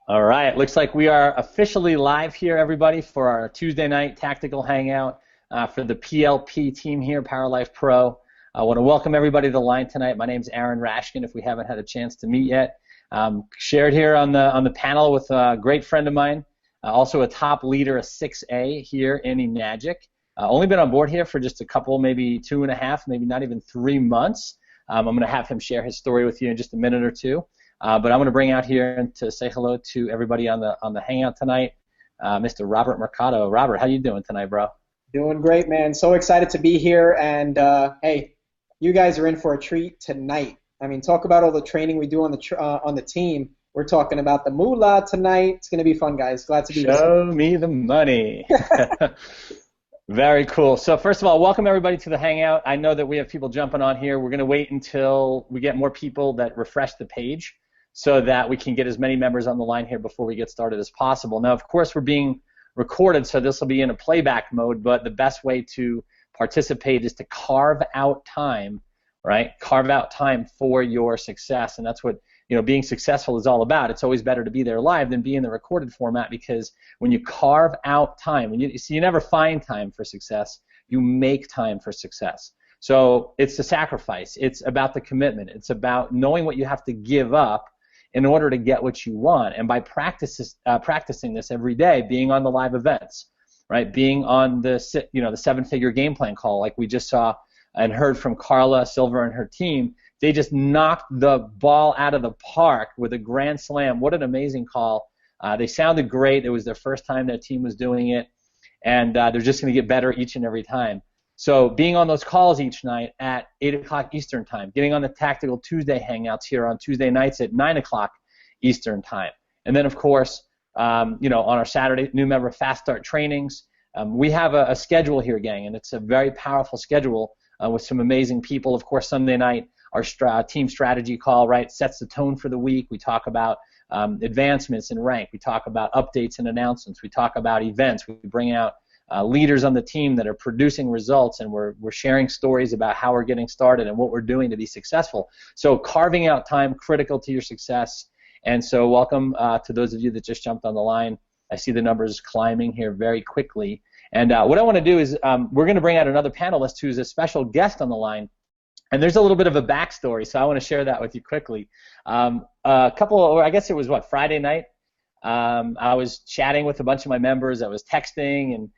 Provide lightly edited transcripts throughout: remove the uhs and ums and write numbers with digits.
All right, looks like we are officially live here, everybody, for our Tuesday night tactical hangout for the PLP team here, PowerLife Pro. I want to welcome everybody to the line tonight. My name is Aaron Rashkin, if we haven't had a chance to meet yet. Shared here on the panel with a great friend of mine, also a top leader, a 6A here in eMagic. Only been on board here for just a couple, maybe 2.5, maybe not even 3 months. I'm going to have him share his story with you in just a minute or two. But I'm going to bring out here and to say hello to everybody on the hangout tonight, Mr. Robert Mercado. Robert, how you doing tonight, bro? Doing great, man. So excited to be here, and hey, you guys are in for a treat tonight. I mean, talk about all the training we do on the team. We're talking about the moolah tonight. It's going to be fun, guys. Glad to be here. Show me the money. Very cool. So first of all, welcome everybody to the hangout. I know that we have people jumping on here. We're going to wait until we get more people that refresh the page, so that we can get as many members on the line here before we get started as possible. Now, of course, we're being recorded, so this will be in a playback mode, but the best way to participate is to carve out time, right? Carve out time for your success, and that's what being successful is all about. It's always better to be there live than be in the recorded format, because when you carve out time, you never find time for success, you make time for success. So it's the sacrifice. It's about the commitment. It's about knowing what you have to give up in order to get what you want. And by practicing this every day, being on the live events, right, being on the 7-figure game plan call like we just saw and heard from Carla Silver and her team, they just knocked the ball out of the park with a grand slam. What an amazing call. They sounded great. It was their first time their team was doing it, and they're just going to get better each and every time. So being on those calls each night at 8 o'clock Eastern Time, getting on the Tactical Tuesday Hangouts here on Tuesday nights at 9 o'clock Eastern Time. And then, of course, on our Saturday new member Fast Start trainings, we have a schedule here, gang, and it's a very powerful schedule with some amazing people. Of course, Sunday night, our team strategy call, right, sets the tone for the week. We talk about advancements in rank. We talk about updates and announcements. We talk about events. We bring out leaders on the team that are producing results, and we're sharing stories about how we're getting started and what we're doing to be successful. So carving out time, critical to your success. And so welcome to those of you that just jumped on the line. I see the numbers climbing here very quickly. And what I want to do is we're going to bring out another panelist who's a special guest on the line. And there's a little bit of a backstory, so I want to share that with you quickly. I guess it was, Friday night? I was chatting with a bunch of my members. I was texting, and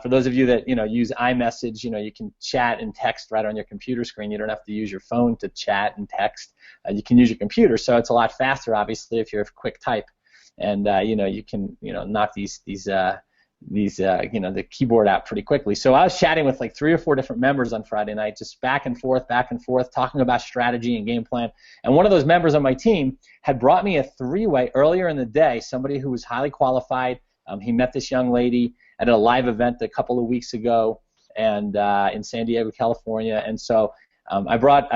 for those of you that use iMessage, you can chat and text right on your computer screen. You don't have to use your phone to chat and text. You can use your computer, so it's a lot faster, obviously, if you're a quick type. And you can knock the keyboard out pretty quickly. So I was chatting with like 3 or 4 different members on Friday night, just back and forth, talking about strategy and game plan. And one of those members on my team had brought me a 3-way earlier in the day, somebody who was highly qualified. He met this young lady at a live event a couple of weeks ago, and in San Diego, California. And so I brought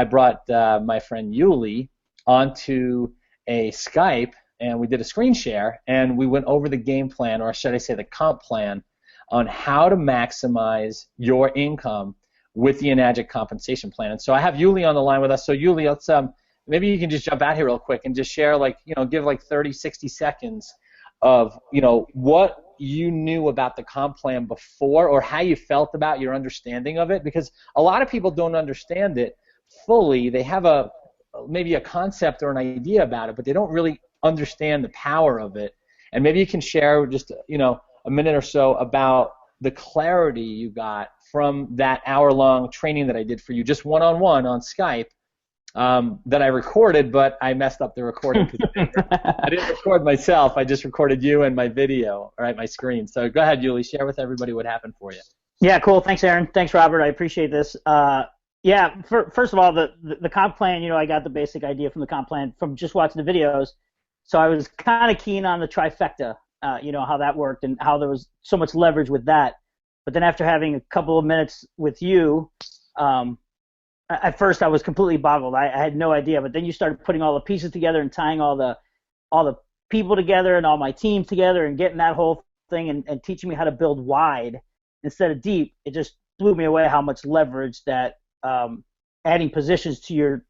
my friend Yuli onto a Skype, and we did a screen share, and we went over the game plan, or should I say the comp plan, on how to maximize your income with the eMagic compensation plan. And so I have Yuli on the line with us. So Yuli, let's maybe you can just jump out here real quick and just share, give like 30, 60 seconds of what you knew about the comp plan before, or how you felt about your understanding of it, because a lot of people don't understand it fully. They have maybe a concept or an idea about it, but they don't really understand the power of it. And maybe you can share just a minute or so about the clarity you got from that hour-long training that I did for you, just one-on-one on Skype, that I recorded, but I messed up the recording because I didn't record myself. I just recorded you and my video, right, my screen. So go ahead, Yuli, share with everybody what happened for you. Yeah, cool. Thanks, Aaron. Thanks, Robert. I appreciate this. First of all, the comp plan, I got the basic idea from the comp plan from just watching the videos. So I was kind of keen on the trifecta, how that worked and how there was so much leverage with that. But then after having a couple of minutes with you, at first I was completely boggled. I had no idea. But then you started putting all the pieces together and tying all the people together and all my teams together and getting that whole thing and teaching me how to build wide instead of deep. It just blew me away how much leverage that adding positions to your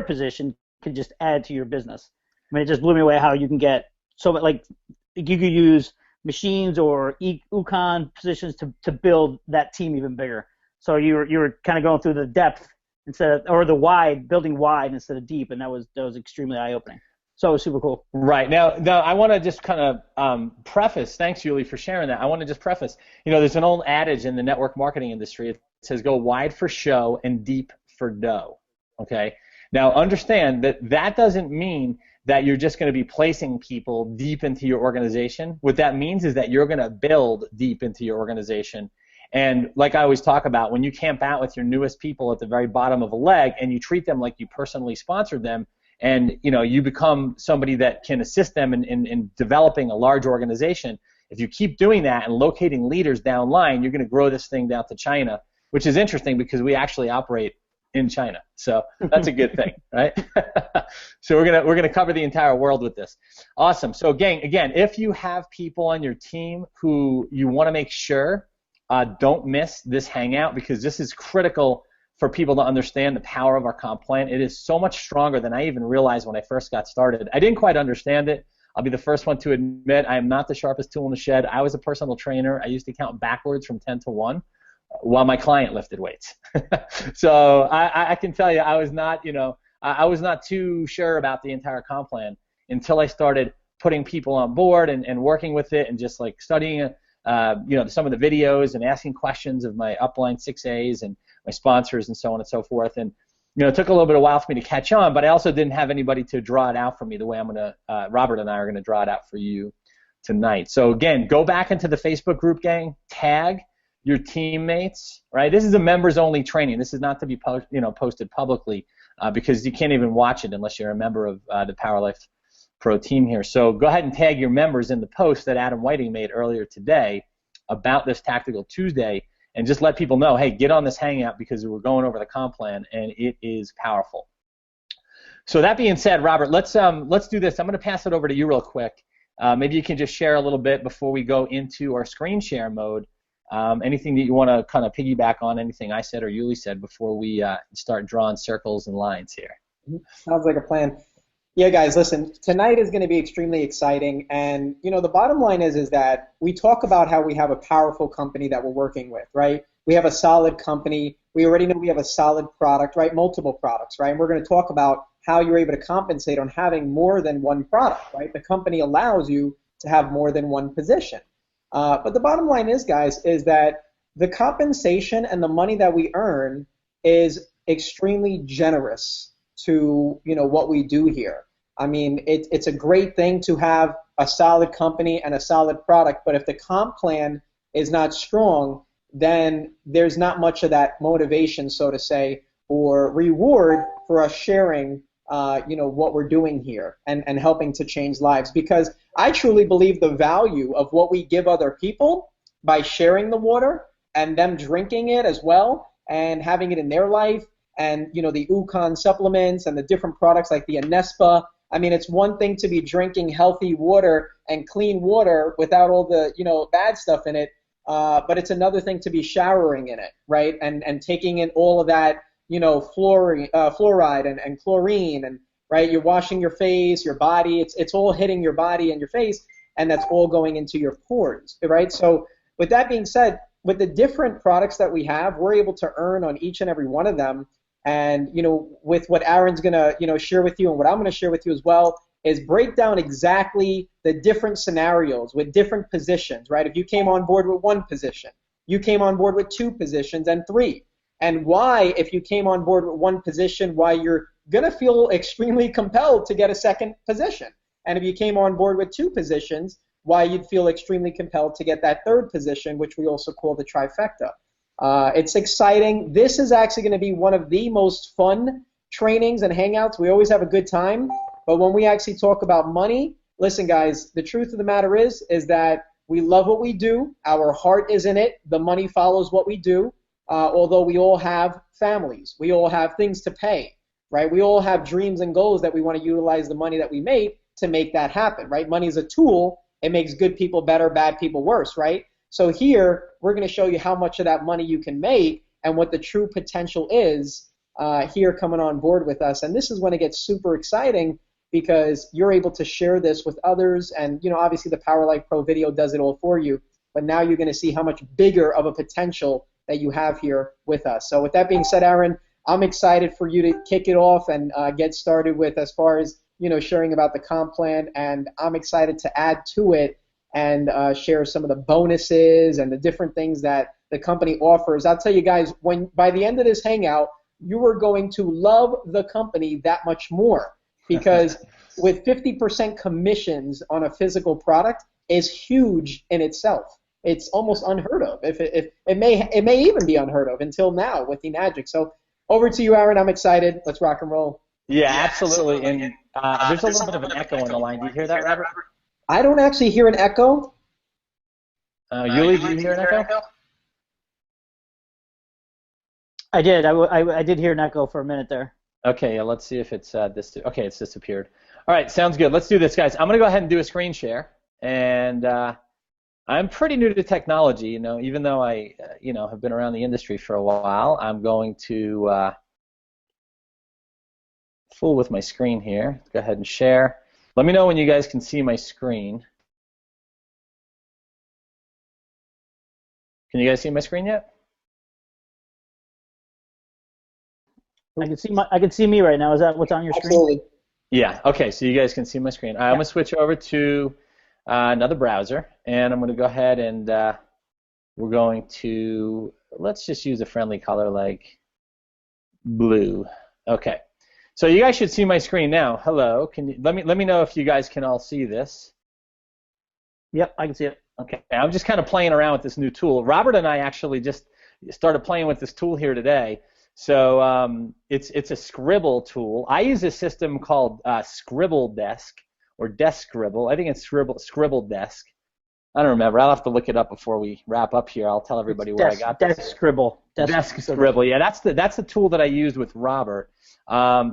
position can just add to your business. I mean, it just blew me away how you can get so like you could use machines or econ positions to build that team even bigger. So you were kind of going through the depth or the wide, building wide instead of deep, and that was extremely eye-opening. So it was super cool. Right. Now I want to just kind of preface, thanks, Julie, for sharing that. I want to just preface, there's an old adage in the network marketing industry. It says go wide for show and deep for dough. Okay? Now, understand that doesn't mean that you're just going to be placing people deep into your organization. What that means is that you're going to build deep into your organization. And like I always talk about, when you camp out with your newest people at the very bottom of a leg and you treat them like you personally sponsored them, and you become somebody that can assist them in developing a large organization, if you keep doing that and locating leaders down line, you're going to grow this thing down to China, which is interesting because we actually operate in China. So that's a good thing, right? So we're gonna cover the entire world with this. Awesome. So again, if you have people on your team who you want to make sure don't miss this hangout, because this is critical for people to understand the power of our comp plan. It is so much stronger than I even realized when I first got started. I didn't quite understand it. I'll be the first one to admit I am not the sharpest tool in the shed. I was a personal trainer. I used to count backwards from 10 to 1 while my client lifted weights. So I can tell you I was not, I was not too sure about the entire comp plan until I started putting people on board and working with it and just like studying some of the videos and asking questions of my upline 6As and my sponsors and so on and so forth. And it took a little bit of a while for me to catch on, but I also didn't have anybody to draw it out for me the way Robert and I are gonna draw it out for you tonight. So again, go back into the Facebook group, gang, tag your teammates, right? This is a members-only training. This is not to be posted publicly because you can't even watch it unless you're a member of the Power Life Pro team here. So go ahead and tag your members in the post that Adam Whiting made earlier today about this Tactical Tuesday, and just let people know, hey, get on this hangout because we're going over the comp plan and it is powerful. So that being said, Robert, let's do this. I'm going to pass it over to you real quick. Maybe you can just share a little bit before we go into our screen share mode. Anything that you want to kind of piggyback on, anything I said or Yuli said before we start drawing circles and lines here. Sounds like a plan. Yeah, guys, listen, tonight is going to be extremely exciting, and, the bottom line is that we talk about how we have a powerful company that we're working with, right? We have a solid company. We already know we have a solid product, right? Multiple products, right? And we're going to talk about how you're able to compensate on having more than one product, right? The company allows you to have more than one position. But the bottom line is, guys, is that the compensation and the money that we earn is extremely generous to what we do here. I mean, it's a great thing to have a solid company and a solid product, but if the comp plan is not strong, then there's not much of that motivation, so to say, or reward for us sharing what we're doing here and helping to change lives. Because I truly believe the value of what we give other people by sharing the water and them drinking it as well and having it in their life, and the Ukon supplements and the different products like the Anespa. I mean, it's one thing to be drinking healthy water and clean water without all the bad stuff in it, but it's another thing to be showering in it, right? And taking in all of that fluoride and chlorine, and right, you're washing your face, your body. It's all hitting your body and your face, and that's all going into your pores, right? So with that being said, with the different products that we have, we're able to earn on each and every one of them. And with what Aaron's gonna share with you and what I'm gonna share with you as well is break down exactly the different scenarios with different positions, right? If you came on board with one position, you came on board with two positions and three, and why, if you came on board with one position, why you're gonna feel extremely compelled to get a second position, and if you came on board with two positions, why you'd feel extremely compelled to get that third position, which we also call the trifecta. It's exciting. This is actually going to be one of the most fun trainings and hangouts. We always have a good time, but when we actually talk about money, listen, guys, the truth of the matter is that we love what we do. Our heart is in it. The money follows what we do, although we all have families. We all have things to pay, right? We all have dreams and goals that we want to utilize the money that we make to make that happen, right? Money is a tool. It makes good people better, bad people worse, right? So here, we're going to show you how much of that money you can make and what the true potential is here coming on board with us. And this is when it gets super exciting because you're able to share this with others. And, obviously the Power Life Pro video does it all for you. But now you're going to see how much bigger of a potential that you have here with us. So with that being said, Aaron, I'm excited for you to kick it off and get started with as far as, sharing about the comp plan. And I'm excited to add to it and share some of the bonuses and the different things that the company offers. I'll tell you guys, by the end of this hangout, you are going to love the company that much more, because with 50% commissions on a physical product is huge in itself. It's almost unheard of. If it may even be unheard of until now with Enagic. So over to you, Aaron. I'm excited. Let's rock and roll. Yeah, absolutely. And there's a little bit of an echo on the line. Do you hear that, Robert? I don't actually hear an echo. Yuli, do you hear an echo? I did. I did hear an echo for a minute there. Okay, yeah, let's see if it's okay, it's disappeared. All right, sounds good. Let's do this, guys. I'm going to go ahead and do a screen share. And I'm pretty new to technology, even though I, have been around the industry for a while. I'm going to fool with my screen here. Let's go ahead and share. Let me know when you guys can see my screen. Can you guys see my screen yet? I can see me right now. Is that what's on your screen? Absolutely. Yeah. Okay. So you guys can see my screen. I'm gonna switch over to another browser, and I'm gonna go ahead and we're going to, let's just use a friendly color like blue. Okay. So you guys should see my screen now. Hello. Can you let me know if you guys can all see this? Yep, I can see it. Okay. I'm just kind of playing around with this new tool. Robert and I actually just started playing with this tool here today. So it's a scribble tool. I use a system called Scribble Desk or Desk Scribble. I think it's Scribble Desk. I don't remember. I'll have to look it up before we wrap up here. I'll tell everybody where I got this. Desk Scribble. Desk Scribble. Yeah, that's the tool that I used with Robert.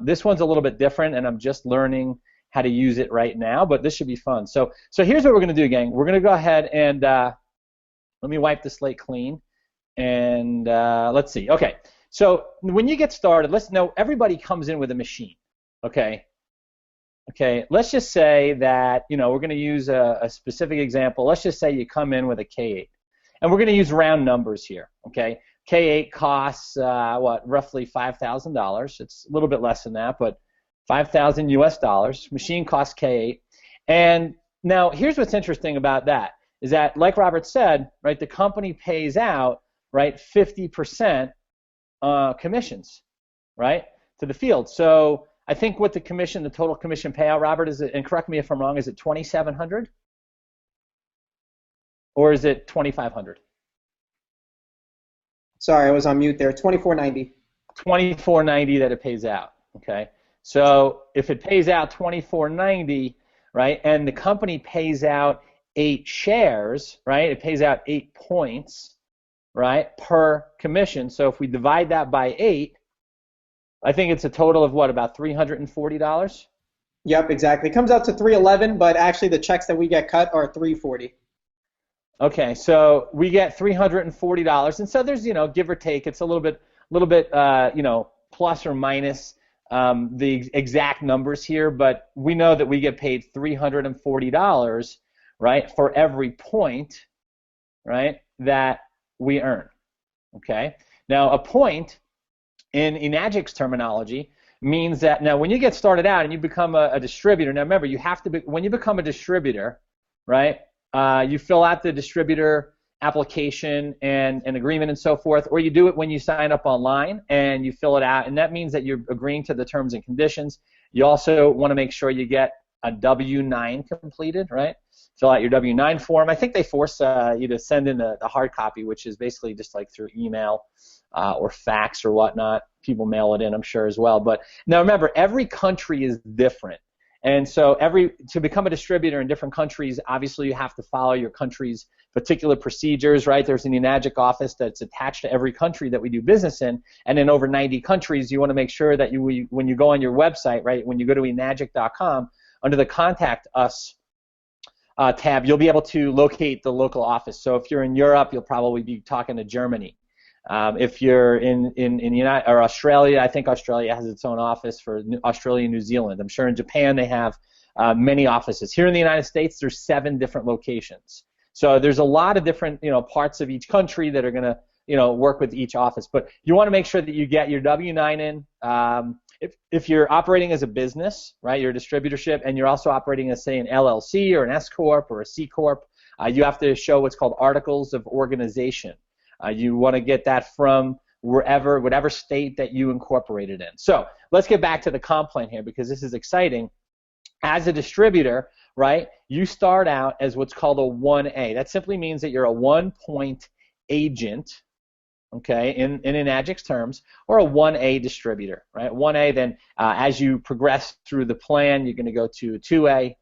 This one's a little bit different, and I'm just learning how to use it right now. But this should be fun. So here's what we're gonna do, gang. We're gonna go ahead and let me wipe the slate clean, and let's see. Okay. So when you get started, let's know everybody comes in with a machine, okay? Okay, let's just say that, we're going to use a specific example. Let's just say you come in with a K8. And we're going to use round numbers here, okay? K8 costs, roughly $5,000. It's a little bit less than that, but $5,000 US dollars. Machine costs K8. And now here's what's interesting about that, is that, like Robert said, right, the company pays out, right, 50% commissions, right, to the field. So I think what the total commission payout, Robert, is it, and correct me if I'm wrong, is it $2,700 or is it $2,500? Sorry, I was on mute there. $2,490. $2,490 that it pays out. Okay, so if it pays out $2,490, right, and the company pays out 8 shares, right, it pays out 8 points, right, per commission. So if we divide that by 8, I think it's a total of what, about $340? Yep, exactly. It comes out to $311, but actually the checks that we get cut are $340. Okay, so we get $340, and so there's, give or take, it's a little bit, plus or minus the exact numbers here, but we know that we get paid $340, right, for every point, right, that we earn. Okay. Now, a point in Enagic's terminology means that now when you get started out and you become a distributor. Now, remember, you have to when you become a distributor, right? You fill out the distributor application and an agreement and so forth, or you do it when you sign up online and you fill it out, and that means that you're agreeing to the terms and conditions. You also want to make sure you get a W-9 completed, right? Fill out your W-9 form. I think they force you to send in the hard copy, which is basically just like through email or fax or whatnot. People mail it in, I'm sure, as well. But now remember, every country is different. And so to become a distributor in different countries, obviously you have to follow your country's particular procedures, right? There's an Enagic office that's attached to every country that we do business in, and in over 90 countries, you want to make sure that when you go on your website, right, when you go to enagic.com, under the Contact Us tab, you'll be able to locate the local office. So if you're in Europe, you'll probably be talking to Germany. If you're in United or Australia, I think Australia has its own office for Australia and New Zealand. I'm sure in Japan they have many offices. Here in the United States, there's 7 different locations. So there's a lot of different, parts of each country that are going to, work with each office. But you want to make sure that you get your W-9 in. If you're operating as a business, right, you're a distributorship, and you're also operating as, say, an LLC or an S Corp or a C Corp, you have to show what's called articles of organization. You want to get that from whatever state that you incorporated in. So let's get back to the comp plan here, because this is exciting. As a distributor, right, you start out as what's called a 1A. That simply means that you're a 1-point agent, okay, in Enagic's terms, or a 1A distributor, right? 1A, then as you progress through the plan, you're going to go to 2A,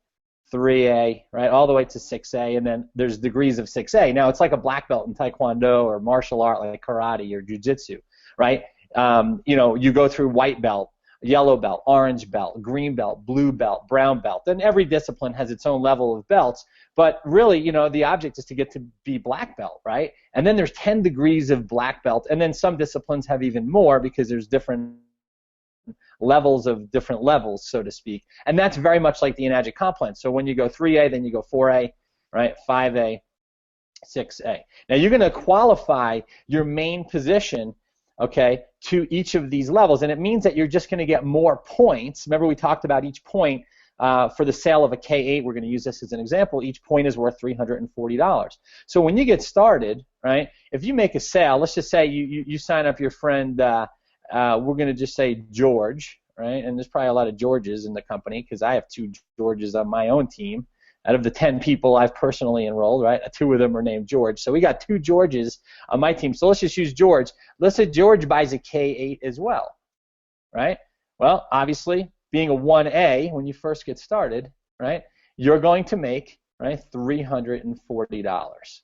3A, right, all the way to 6A, and then there's degrees of 6A. Now, it's like a black belt in Taekwondo or martial art like karate or jiu-jitsu, right? You go through white belt, yellow belt, orange belt, green belt, blue belt, brown belt. And every discipline has its own level of belts. But really, the object is to get to be black belt, right? And then there's 10 degrees of black belt. And then some disciplines have even more because there's different levels of different levels, so to speak. And that's very much like the Enagic comp plan. So when you go 3A, then you go 4A, right? 5A, 6A. Now you're going to qualify your main position, okay, to each of these levels, and it means that you're just going to get more points. Remember, we talked about each point for the sale of a K8. We're going to use this as an example. Each point is worth $340. So when you get started, right, if you make a sale, let's just say you sign up your friend, we're going to just say George, right, and there's probably a lot of Georges in the company because I have 2 Georges on my own team. Out of the 10 people I've personally enrolled, right, 2 of them are named George. So we got 2 Georges on my team. So let's just use George. Let's say George buys a K8 as well, right? Well, obviously, being a 1A, when you first get started, right, you're going to make, right, $340,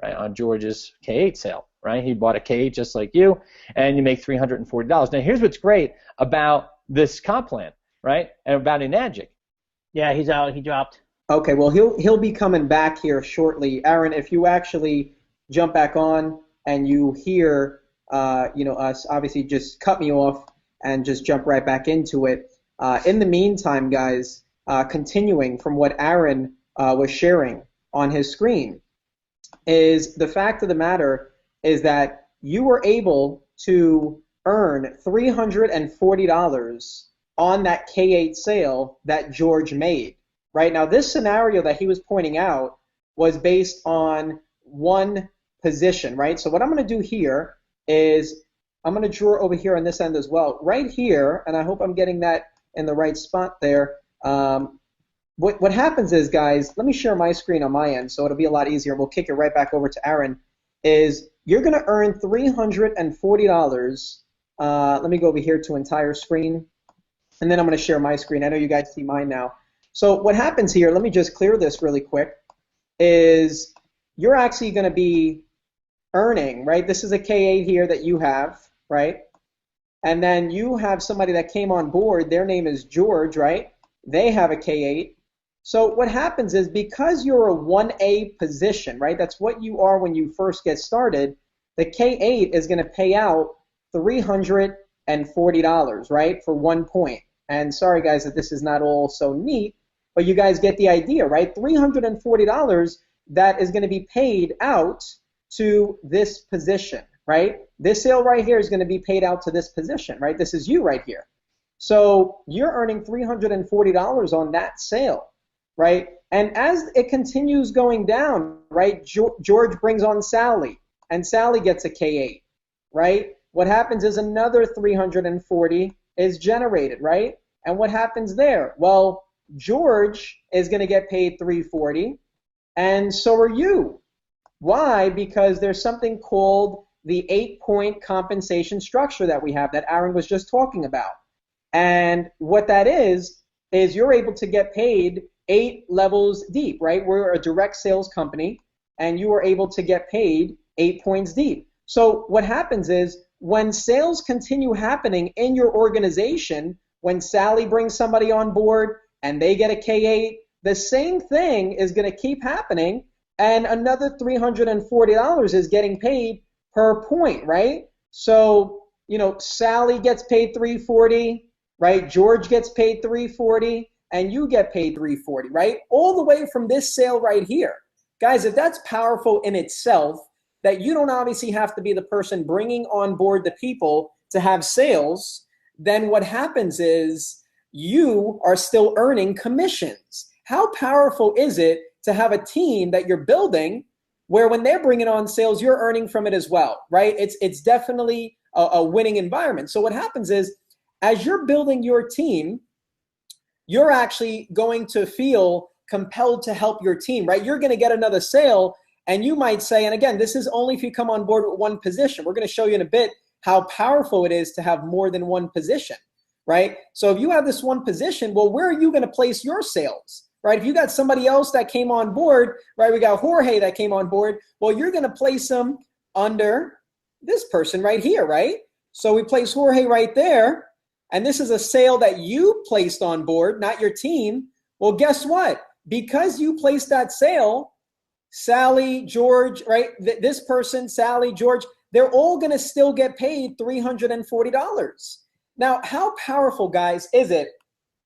right, on George's K8 sale, right? He bought a K8 just like you, and you make $340. Now, here's what's great about this comp plan, right, and about Enagic. Yeah, he's out. He dropped. Okay, well, he'll be coming back here shortly. Aaron, if you actually jump back on and you hear, us, obviously just cut me off and just jump right back into it. In the meantime, guys, continuing from what Aaron was sharing on his screen, is the fact of the matter is that you were able to earn $340 on that K8 sale that George made. Right now, this scenario that he was pointing out was based on one position, right? So what I'm going to do here is I'm going to draw over here on this end as well. Right here, and I hope I'm getting that in the right spot there. What happens is, guys, let me share my screen on my end so it'll be a lot easier. We'll kick it right back over to Aaron. Is you're going to earn $340. Let me go over here to entire screen, and then I'm going to share my screen. I know you guys see mine now. So what happens here, let me just clear this really quick, is you're actually going to be earning, right? This is a K8 here that you have, right? And then you have somebody that came on board. Their name is George, right? They have a K8. So what happens is because you're a 1A position, right? That's what you are when you first get started. The K8 is going to pay out $340, right, for 1 point. And sorry, guys, that this is not all so neat, but you guys get the idea, right? $340 that is going to be paid out to this position, right? This sale right here is going to be paid out to this position, right? This is you right here. So you're earning $340 on that sale, right? And as it continues going down, right, George brings on Sally, and Sally gets a K8, right? What happens is another $340 is generated, right? And what happens there? Well, George is going to get paid $340, and so are you. Why? Because there's something called the 8-point compensation structure that we have that Aaron was just talking about. And what that is you're able to get paid 8 levels deep, right? We're a direct sales company, and you are able to get paid 8 points deep. So what happens is when sales continue happening in your organization, when Sally brings somebody on board and they get a K8, the same thing is going to keep happening, and another $340 is getting paid per point, right? So, Sally gets paid 340, right? George gets paid 340, and you get paid 340, right? All the way from this sale right here. Guys, if that's powerful in itself, that you don't obviously have to be the person bringing on board the people to have sales, then what happens is you are still earning commissions. How powerful is it to have a team that you're building where when they're bringing on sales, you're earning from it as well, right? It's definitely a winning environment. So what happens is, as you're building your team, you're actually going to feel compelled to help your team, right? You're going to get another sale, and you might say, and again, this is only if you come on board with one position. We're going to show you in a bit how powerful it is to have more than one position, right? So if you have this one position, well, where are you going to place your sales, right? If you got somebody else that came on board, right? We got Jorge that came on board. Well, you're going to place them under this person right here, right? So we place Jorge right there, and this is a sale that you placed on board, not your team. Well, guess what? Because you placed that sale, Sally, George, right? This person, Sally, George, they're all going to still get paid $340. Now, how powerful, guys, is it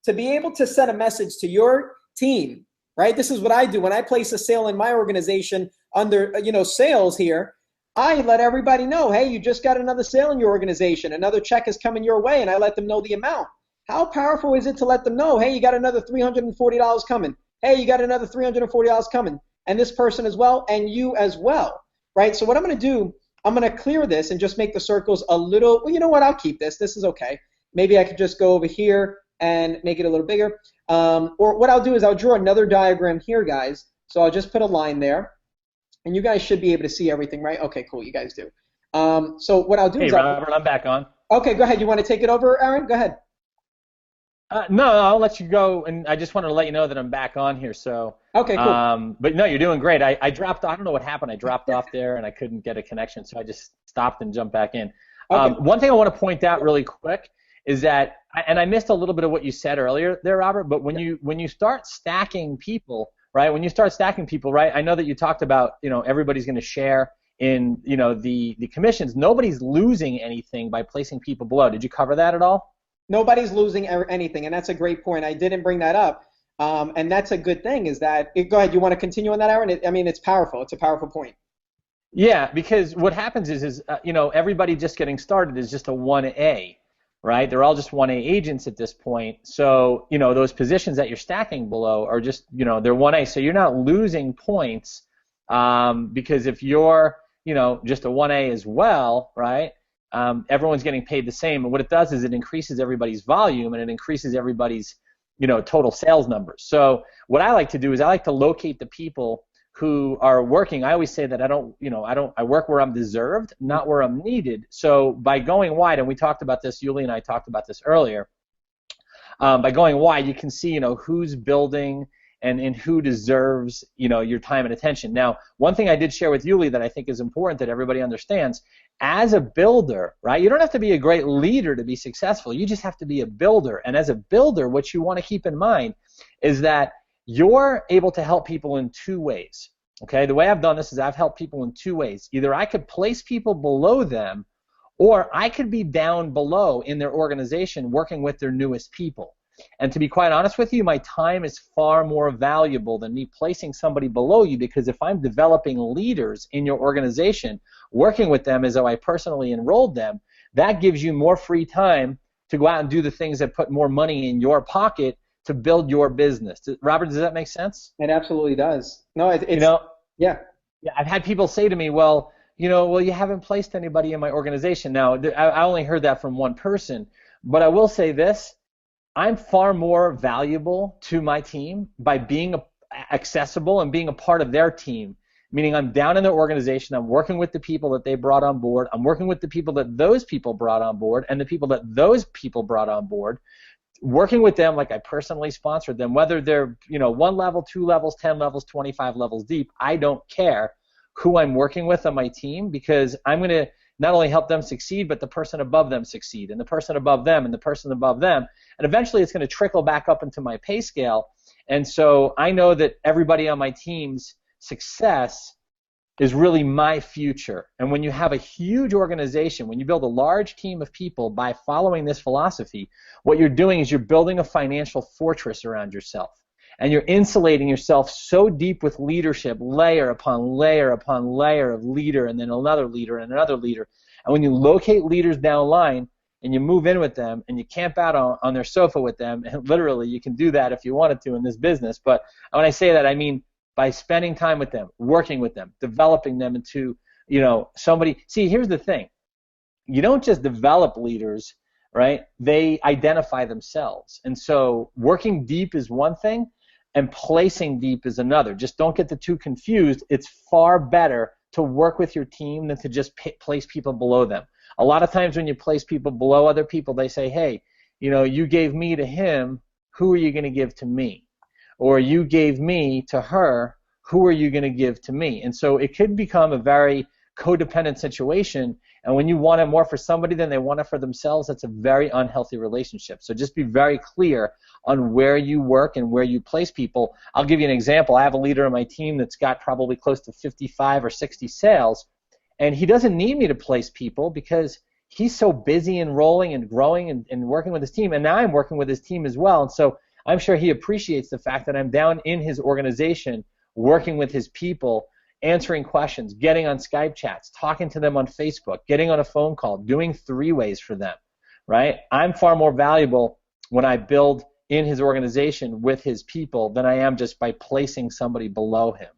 to be able to send a message to your team, right? This is what I do. When I place a sale in my organization under, sales here, I let everybody know, hey, you just got another sale in your organization. Another check is coming your way, and I let them know the amount. How powerful is it to let them know, hey, you got another $340 coming. Hey, you got another $340 coming. And this person as well, and you as well, right? So what I'm going to do, I'm going to clear this and just make the circles a little, well, you know what? I'll keep this. This is okay. Maybe I could just go over here and make it a little bigger. Or what I'll do is I'll draw another diagram here, guys. So I'll just put a line there. And you guys should be able to see everything, right? Okay, cool. You guys do. So what I'll do is Robert, I'm back on. Okay, go ahead. You want to take it over, Aaron? Go ahead. No, I'll let you go, and I just wanted to let you know that I'm back on here. So okay, cool. But no, you're doing great. I dropped. I don't know what happened. I dropped off there, and I couldn't get a connection, so I just stopped and jumped back in. Okay. One thing I want to point out really quick is that, and I missed a little bit of what you said earlier there, Robert. But when you start stacking people, right? When you start stacking people, right? I know that you talked about, everybody's going to share in, the commissions. Nobody's losing anything by placing people below. Did you cover that at all? Nobody's losing anything, and that's a great point. I didn't bring that up, and that's a good thing. Is that go ahead? You want to continue on that, Aaron? It's powerful. It's a powerful point. Yeah, because what happens is everybody just getting started is just a 1A, right? They're all just 1A agents at this point. So those positions that you're stacking below are just they're 1A. So you're not losing points because if you're just a 1A as well, right? Everyone's getting paid the same, and what it does is it increases everybody's volume and it increases everybody's total sales numbers. So what I like to do is I like to locate the people who are working. I always say that I work where I'm deserved, not where I'm needed. So by going wide, and we talked about this, Yuli and I talked about this earlier, by going wide, you can see who's building and who deserves your time and attention. Now, one thing I did share with Yuli that I think is important that everybody understands, as a builder, right, you don't have to be a great leader to be successful. You just have to be a builder. And as a builder, what you want to keep in mind is that you're able to help people in two ways. Okay, the way I've done this is I've helped people in two ways. Either I could place people below them, or I could be down below in their organization working with their newest people. And to be quite honest with you, my time is far more valuable than me placing somebody below you, because if I'm developing leaders in your organization, working with them as though I personally enrolled them, that gives you more free time to go out and do the things that put more money in your pocket to build your business. Robert, does that make sense? It absolutely does. No, it's yeah. Yeah, I've had people say to me, well, you haven't placed anybody in my organization. Now, I only heard that from one person, but I will say this. I'm far more valuable to my team by being accessible and being a part of their team, meaning I'm down in their organization, I'm working with the people that they brought on board, I'm working with the people that those people brought on board, and the people that those people brought on board, working with them like I personally sponsored them, whether they're 1 level, 2 levels, 10 levels, 25 levels deep. I don't care who I'm working with on my team, because I'm going to not only help them succeed, but the person above them succeed, and the person above them, and the person above them. And eventually it's going to trickle back up into my pay scale. And so I know that everybody on my team's success is really my future. And when you have a huge organization, when you build a large team of people by following this philosophy, what you're doing is you're building a financial fortress around yourself. And you're insulating yourself so deep with leadership, layer upon layer upon layer of leader, and then another leader and another leader. And when you locate leaders down line and you move in with them and you camp out on their sofa with them, and literally you can do that if you wanted to in this business. But when I say that, I mean by spending time with them, working with them, developing them into, somebody. See, here's the thing. You don't just develop leaders, right? They identify themselves. And so working deep is one thing and placing deep is another. Just don't get the two confused. It's far better to work with your team than to just place people below them. A lot of times when you place people below other people, they say, hey, you gave me to him, who are you going to give to me? Or you gave me to her, who are you going to give to me? And so it could become a very codependent situation, and when you want it more for somebody than they want it for themselves, that's a very unhealthy relationship. So just be very clear on where you work and where you place people. I'll give you an example. I have a leader on my team that's got probably close to 55 or 60 sales, and he doesn't need me to place people because he's so busy and rolling and growing and working with his team, and now I'm working with his team as well. And so I'm sure he appreciates the fact that I'm down in his organization, working with his people, answering questions, getting on Skype chats, talking to them on Facebook, getting on a phone call, doing three-ways for them, right? I'm far more valuable when I build in his organization with his people than I am just by placing somebody below him.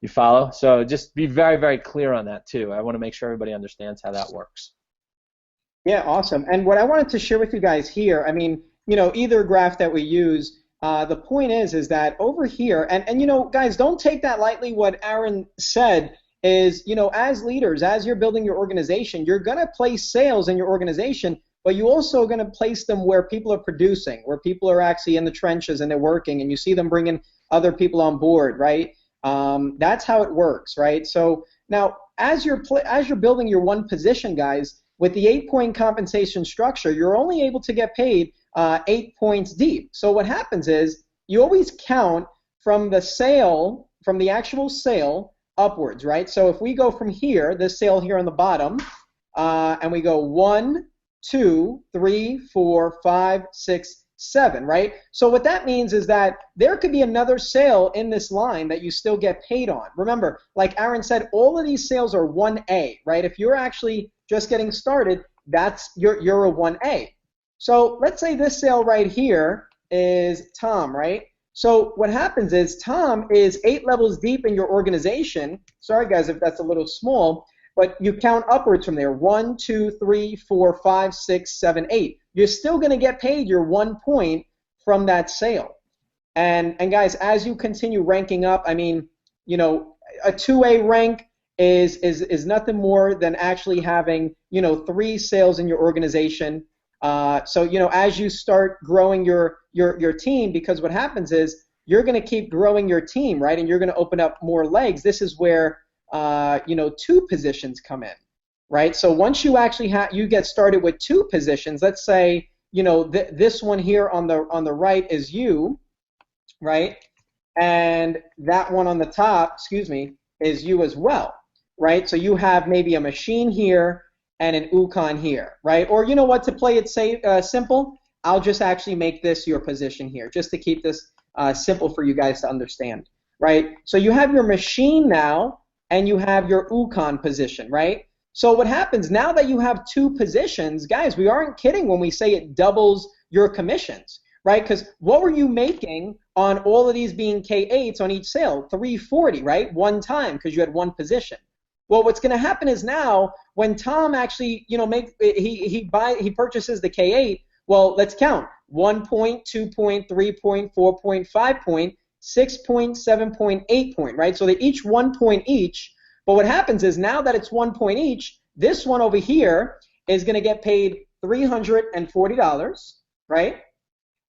You follow? So just be very, very clear on that too. I want to make sure everybody understands how that works. Yeah, awesome. And what I wanted to share with you guys here, I mean, either graph that we use, the point is that over here, and guys, don't take that lightly. What Aaron said is, as leaders, as you're building your organization, you're going to place sales in your organization, but you also going to place them where people are producing, where people are actually in the trenches and they're working, and you see them bringing other people on board, right? That's how it works, right? So now, as you're building your one position, guys, with the 8-point compensation structure, you're only able to get paid 8 points deep. So what happens is you always count from the actual sale upwards, right? So if we go from here, this sale here on the bottom, and we go 1, 2, 3, 4, 5, 6, 7, right? So what that means is that there could be another sale in this line that you still get paid on. Remember, like Aaron said, all of these sales are 1A, right? If you're actually just getting started, you're a 1A. So let's say this sale right here is Tom, right? So what happens is Tom is 8 levels deep in your organization. Sorry, guys, if that's a little small, but you count upwards from there. 1, 2, 3, 4, 5, 6, 7, 8. You're still going to get paid your 1 point from that sale. And guys, as you continue ranking up, I mean, a 2A rank is nothing more than actually having 3 sales in your organization. So as you start growing your team, because what happens is you're going to keep growing your team, right? And you're going to open up more legs. This is where 2 positions come in, right? So once you actually you get started with 2 positions, let's say this one here on the right is you, right? And that one on the top, is you as well, right? So you have maybe a machine here and an Ukon here, right? Or to play it simple, I'll just actually make this your position here, just to keep this simple for you guys to understand, right? So you have your machine now, and you have your Ukon position, right? So what happens now that you have 2 positions, guys, we aren't kidding when we say it doubles your commissions, right? Because what were you making on all of these being K8s on each sale? $340, right? One time, because you had 1 position. Well, what's going to happen is now when Tom actually, he purchases the K8. Well, let's count: 1 point, 2 point, 3 point, 4 point, 5 point, 6 point, 7 point, 8 point, right? So they're each 1 point each. But what happens is now that it's 1 point each, this one over here is going to get paid $340, right?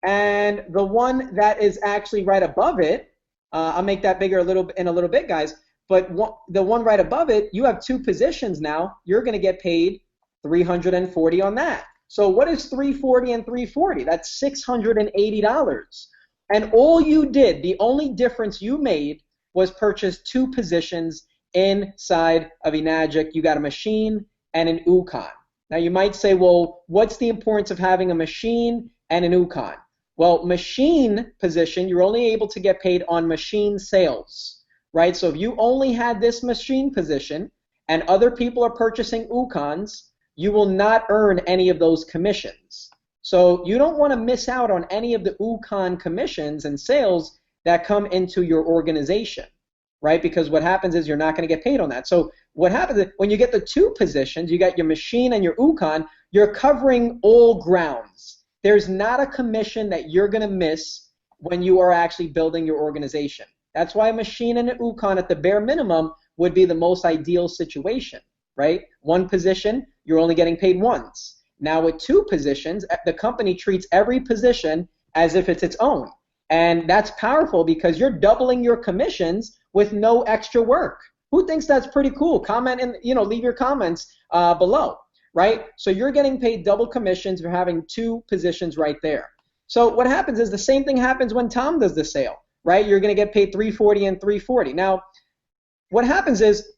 And the one that is actually right above it, I'll make that bigger in a little bit, guys. But the one right above it, you have 2 positions now. You're going to get paid $340 on that. So what is $340 and $340? That's $680. And all you did, the only difference you made was purchase 2 positions inside of Enagic. You got a machine and an UConn. Now you might say, well, what's the importance of having a machine and an UConn? Well, machine position, you're only able to get paid on machine sales, right? So if you only had this machine position and other people are purchasing UConns, you will not earn any of those commissions. So you don't want to miss out on any of the UConn commissions and sales that come into your organization, right? Because what happens is you're not going to get paid on that. So what happens is when you get the two positions, you got your machine and your UConn, you're covering all grounds. There's not a commission that you're going to miss when you are actually building your organization. That's why a machine and an UConn at the bare minimum would be the most ideal situation, right? One position, you're only getting paid once. Now with two positions, the company treats every position as if it's its own. And that's powerful because you're doubling your commissions with no extra work. Who thinks that's pretty cool? Comment and leave your comments below, right? So you're getting paid double commissions for having two positions right there. So what happens is the same thing happens when Tom does the sale, right? You're going to get paid $340 and $340. Now, what happens is,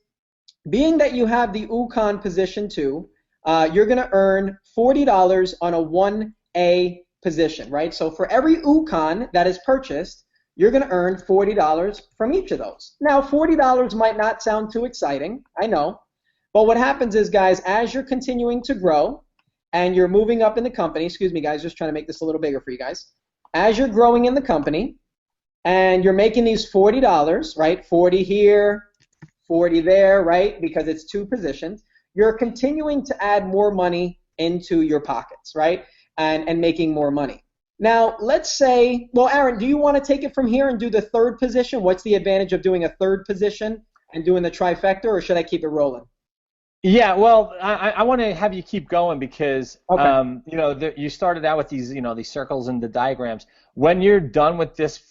being that you have the UConn position too, you're going to earn $40 on a 1A position, right? So for every UConn that is purchased, you're going to earn $40 from each of those. Now, $40 might not sound too exciting, I know. But what happens is, guys, as you're continuing to grow and you're moving up in the company, excuse me, guys, just trying to make this a little bigger for you guys. As you're growing in the company and you're making these $40, right? 40 here, 40 there, right? Because it's two positions. You're continuing to add more money into your pockets, right? And making more money. Now, let's say, well, Aaron, do you want to take it from here and do the third position? What's the advantage of doing a third position and doing the trifecta, or should I keep it rolling? Yeah, well, I want to have you keep going because okay. You started out with these these circles and the diagrams. When you're done with this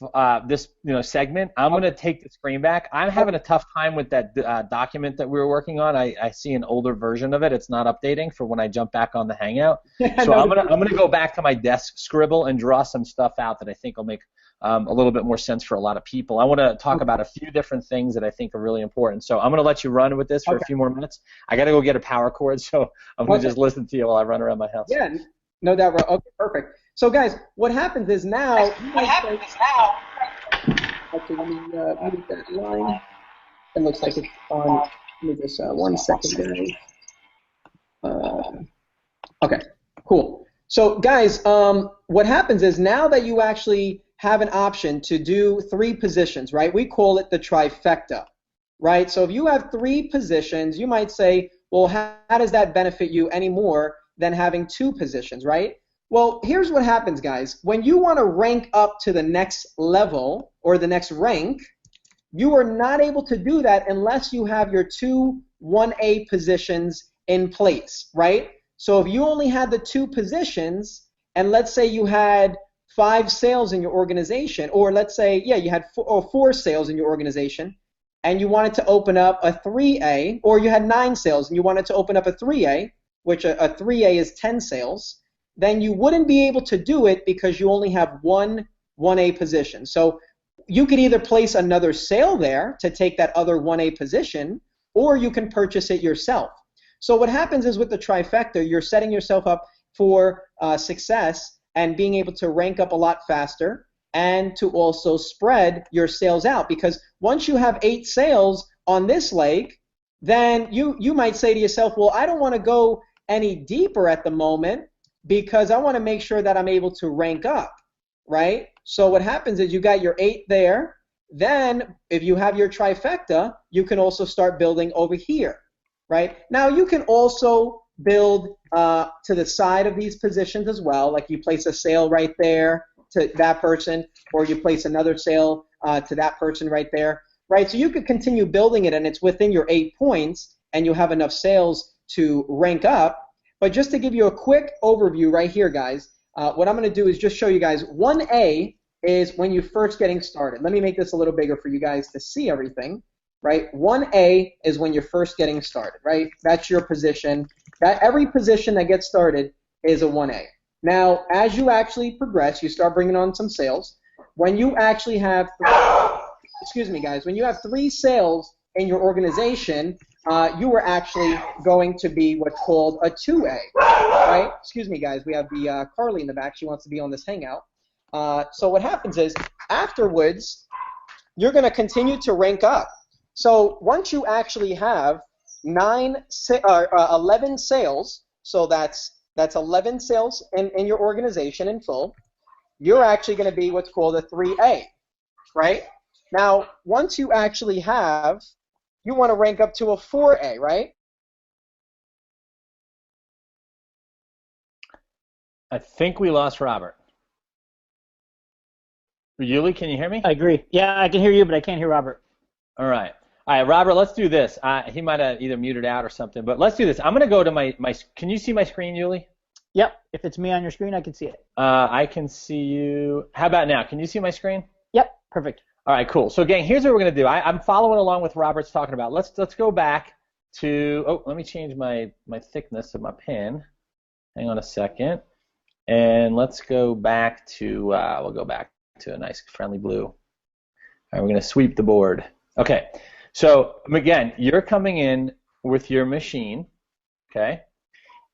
segment, I'm going to take the screen back. I'm having a tough time with that document that we were working on. I see an older version of it. It's not updating for when I jump back on the Hangout. So I'm gonna go back to my desk, scribble, and draw some stuff out that I think will make a little bit more sense for a lot of people. I want to talk about a few different things that I think are really important. So I'm going to let you run with this for a few more minutes. I got to go get a power cord, so I'm going to just listen to you while I run around my house. Yeah, no doubt. Okay, perfect. So guys, what happens is now. Okay, let me move that line. It looks like it's on. Let me just 1 second, guys. Okay, cool. So guys, what happens is now that you actually have an option to do 3 positions, right? We call it the trifecta, right? So if you have 3 positions, you might say, well, how does that benefit you any more than having 2 positions, right? Well, here's what happens, guys. When you want to rank up to the next level or the next rank, you are not able to do that unless you have your 2 1A positions in place, right? So if you only had the 2 positions, and let's say you had 5 sales in your organization, or let's say, you had 4 sales in your organization, and you wanted to open up a 3A, or you had 9 sales and you wanted to open up a 3A, which a 3A is 10 sales, then you wouldn't be able to do it because you only have 1 1A position. So you could either place another sale there to take that other 1A position, or you can purchase it yourself. So what happens is with the trifecta, you're setting yourself up for success and being able to rank up a lot faster and to also spread your sales out. Because once you have 8 sales on this leg, then you might say to yourself, well, I don't want to go any deeper at the moment because I want to make sure that I'm able to rank up, right? So what happens is you got your 8 there. Then if you have your trifecta, you can also start building over here, right? Now you can also build to the side of these positions as well, like you place a sale right there to that person, or you place another sale to that person right there, right? So you could continue building it, and it's within your 8 points, and you have enough sales to rank up. But just to give you a quick overview right here, guys, what I'm going to do is just show you guys 1A is when you're first getting started. Let me make this a little bigger for you guys to see everything, right? 1A is when you're first getting started, right? That's your position. That every position that gets started is a 1A. Now, as you actually progress, you start bringing on some sales. When you actually have, excuse me, guys, when you have 3 sales in your organization, you were actually going to be what's called a 2A, right? Excuse me, guys. We have the Carly in the back. She wants to be on this hangout. So what happens is afterwards, you're going to continue to rank up. So once you actually have 11 sales, so that's 11 sales in your organization in full, you're actually going to be what's called a 3A, right? Now, once you actually have, you want to rank up to a 4A, right? I think we lost Robert. Yuli, can you hear me? I agree. Yeah, I can hear you, but I can't hear Robert. All right. All right, Robert, let's do this. He might have either muted out or something, but let's do this. I'm going to go to my can you see my screen, Yuli? Yep. If it's me on your screen, I can see it. I can see you. How about now? Can you see my screen? Yep. Perfect. All right, cool. So, gang, here's what we're going to do. I'm following along with Robert's talking about. Let's go back to, let me change my thickness of my pen. Hang on a second. And let's go back to, we'll go back to a nice friendly blue. All right, we're going to sweep the board. Okay, so again, you're coming in with your machine, okay?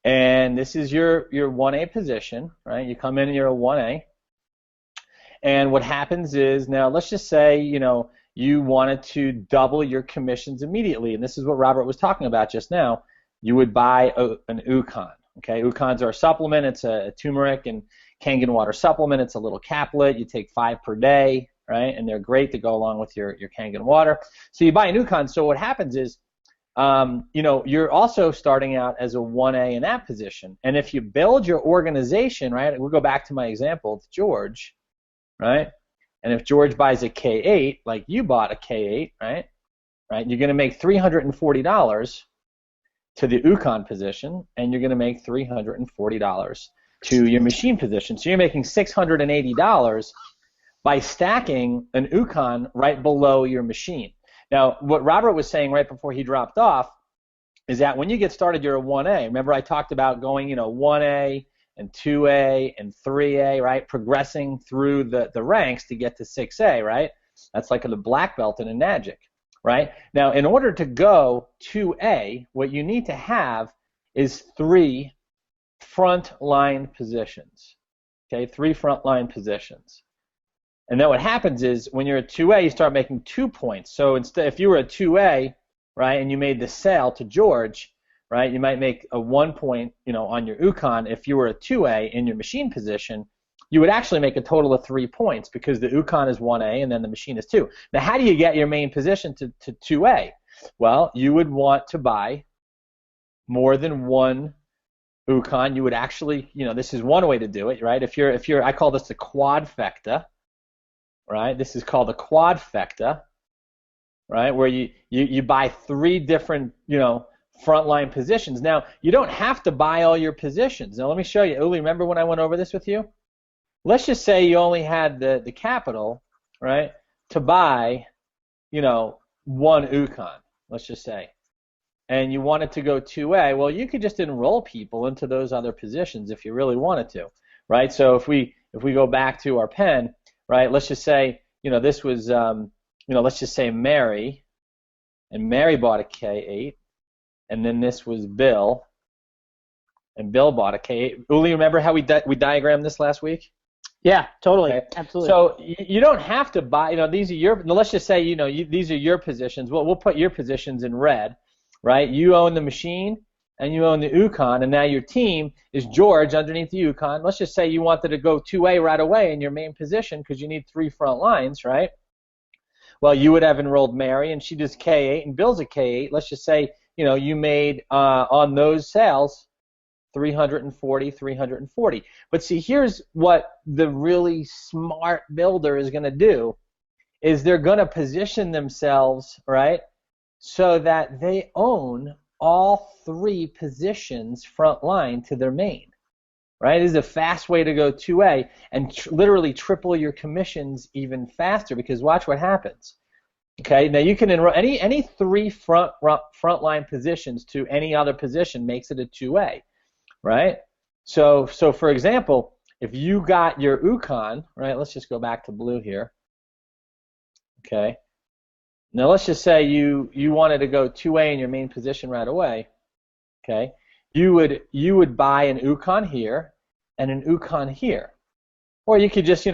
And this is your 1A position, right? You come in and you're a 1A. And what happens is, now let's just say, you wanted to double your commissions immediately, and this is what Robert was talking about just now. You would buy an Ukon. Okay, Ukons are a supplement. It's a turmeric and Kangen water supplement. It's a little caplet. You take 5 per day, right? And they're great to go along with your Kangen water. So you buy an Ukon. So what happens is, you're also starting out as a 1A in that position. And if you build your organization, right? We'll go back to my example. It's George, right? And if George buys a K8, like you bought a K8, right? You're going to make $340 to the Ukon position, and you're going to make $340 to your machine position. So you're making $680 by stacking an Ukon right below your machine. Now, what Robert was saying right before he dropped off is that when you get started, you're a 1A. Remember I talked about going, 1A and 2A and 3A, right? Progressing through the ranks to get to 6A, right? That's like the black belt in a magic. Right? Now, in order to go to A, what you need to have is 3 front line positions. Okay, 3 front line positions. And then what happens is when you're a 2A, you start making 2 points. So instead, if you were a 2A, right, and you made the sale to George, right, you might make a 1 point, on your Ukon. If you were a 2A in your machine position, you would actually make a total of 3 points because the Ukon is 1A and then the machine is 2. Now, how do you get your main position to 2A? Well, you would want to buy more than one Ukon. You would actually, this is one way to do it, right? If you're, I call this the quadfecta, right? This is called the quadfecta, right? Where you buy 3 different, frontline positions. Now, you don't have to buy all your positions. Now, let me show you. Uli, remember when I went over this with you? Let's just say you only had the capital, right, to buy, one Ukon, let's just say, and you wanted to go 2A. Well, you could just enroll people into those other positions if you really wanted to, right? So if we go back to our pen, right, let's just say, this was, let's just say Mary, and Mary bought a K8, and then this was Bill, and Bill bought a K8. Uli, remember how we diagrammed this last week? Yeah, totally, okay. Absolutely. So you don't have to buy. These are your. Let's just say these are your positions. Well, we'll put your positions in red, right? You own the machine and you own the Ukon, and now your team is George underneath the Ukon. Let's just say you wanted to go 2A right away in your main position because you need 3 front lines, right? Well, you would have enrolled Mary, and she does K8, and Bill's a K8. Let's just say you made on those sales 340. But see, here's what the really smart builder is going to do, is they're going to position themselves, right, so that they own all 3 positions front line to their main, right? This is a fast way to go 2A and literally triple your commissions even faster, because watch what happens. Okay, now you can enroll any 3 front line positions to any other position makes it a 2A. Right? So for example, if you got your Ukon, right, let's just go back to blue here. Okay. Now let's just say you wanted to go 2A in your main position right away. Okay, you would buy an Ukon here and an Ukon here, or you could just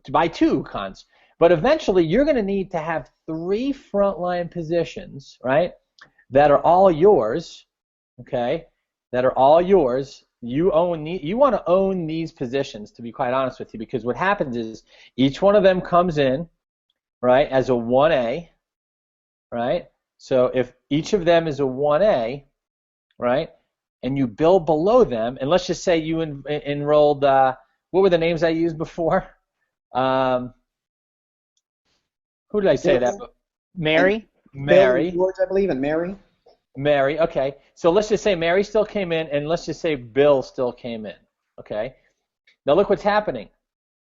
buy 2 Ukons. But eventually you're going to need to have 3 frontline positions, right? That are all yours. Okay, that are all yours. You want to own these positions, to be quite honest with you, because what happens is each one of them comes in, right, as a 1A, right? So if each of them is a 1A, right, and you bill below them, and let's just say you enrolled, what were the names I used before? Who did I say that? Mary. Mary. Bill, George, I believe, and Mary. Mary, okay. So let's just say Mary still came in, and let's just say Bill still came in, okay? Now look what's happening.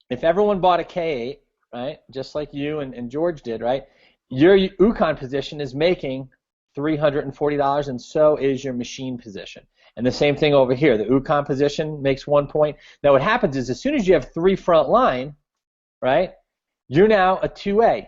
If everyone bought a K8, right, just like you and George did, right, your Ukon position is making $340, and so is your machine position. And the same thing over here. The Ukon position makes 1 point. Now what happens is as soon as you have 3 front line, right, you're now a 2A.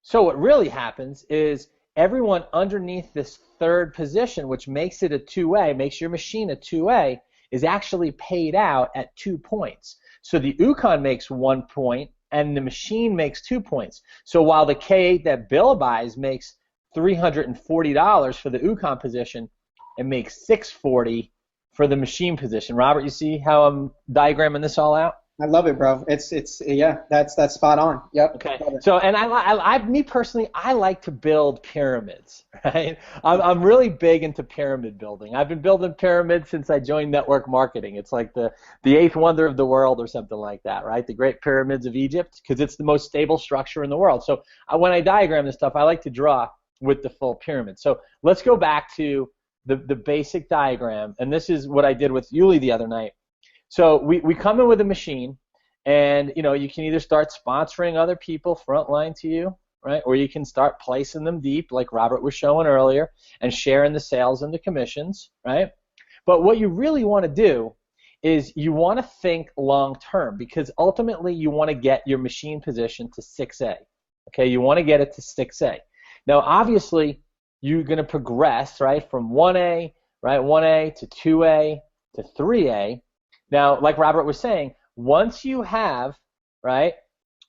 So what really happens is everyone underneath this 3rd position, which makes it a 2A, makes your machine a 2A, is actually paid out at 2 points. So the Ukon makes 1 point, and the machine makes 2 points. So while the K8 that Bill buys makes $340 for the Ukon position, it makes $640 for the machine position. Robert, you see how I'm diagramming this all out? I love it, bro. It's yeah, that's spot on. Yep. Okay. So, and me personally, I like to build pyramids, right? I'm really big into pyramid building. I've been building pyramids since I joined network marketing. It's like the 8th wonder of the world or something like that, right? The Great Pyramids of Egypt, because it's the most stable structure in the world. So when I diagram this stuff, I like to draw with the full pyramid. So let's go back to the basic diagram, and this is what I did with Yuli the other night. So we come in with a machine, and you can either start sponsoring other people frontline to you, right, or you can start placing them deep, like Robert was showing earlier, and sharing the sales and the commissions, right? But what you really want to do is you want to think long term, because ultimately you want to get your machine position to 6A. Okay, you want to get it to 6A. Now, obviously, you're going to progress, right, from 1A, right, 1A to 2A to 3A. Now, like Robert was saying, once you have, right,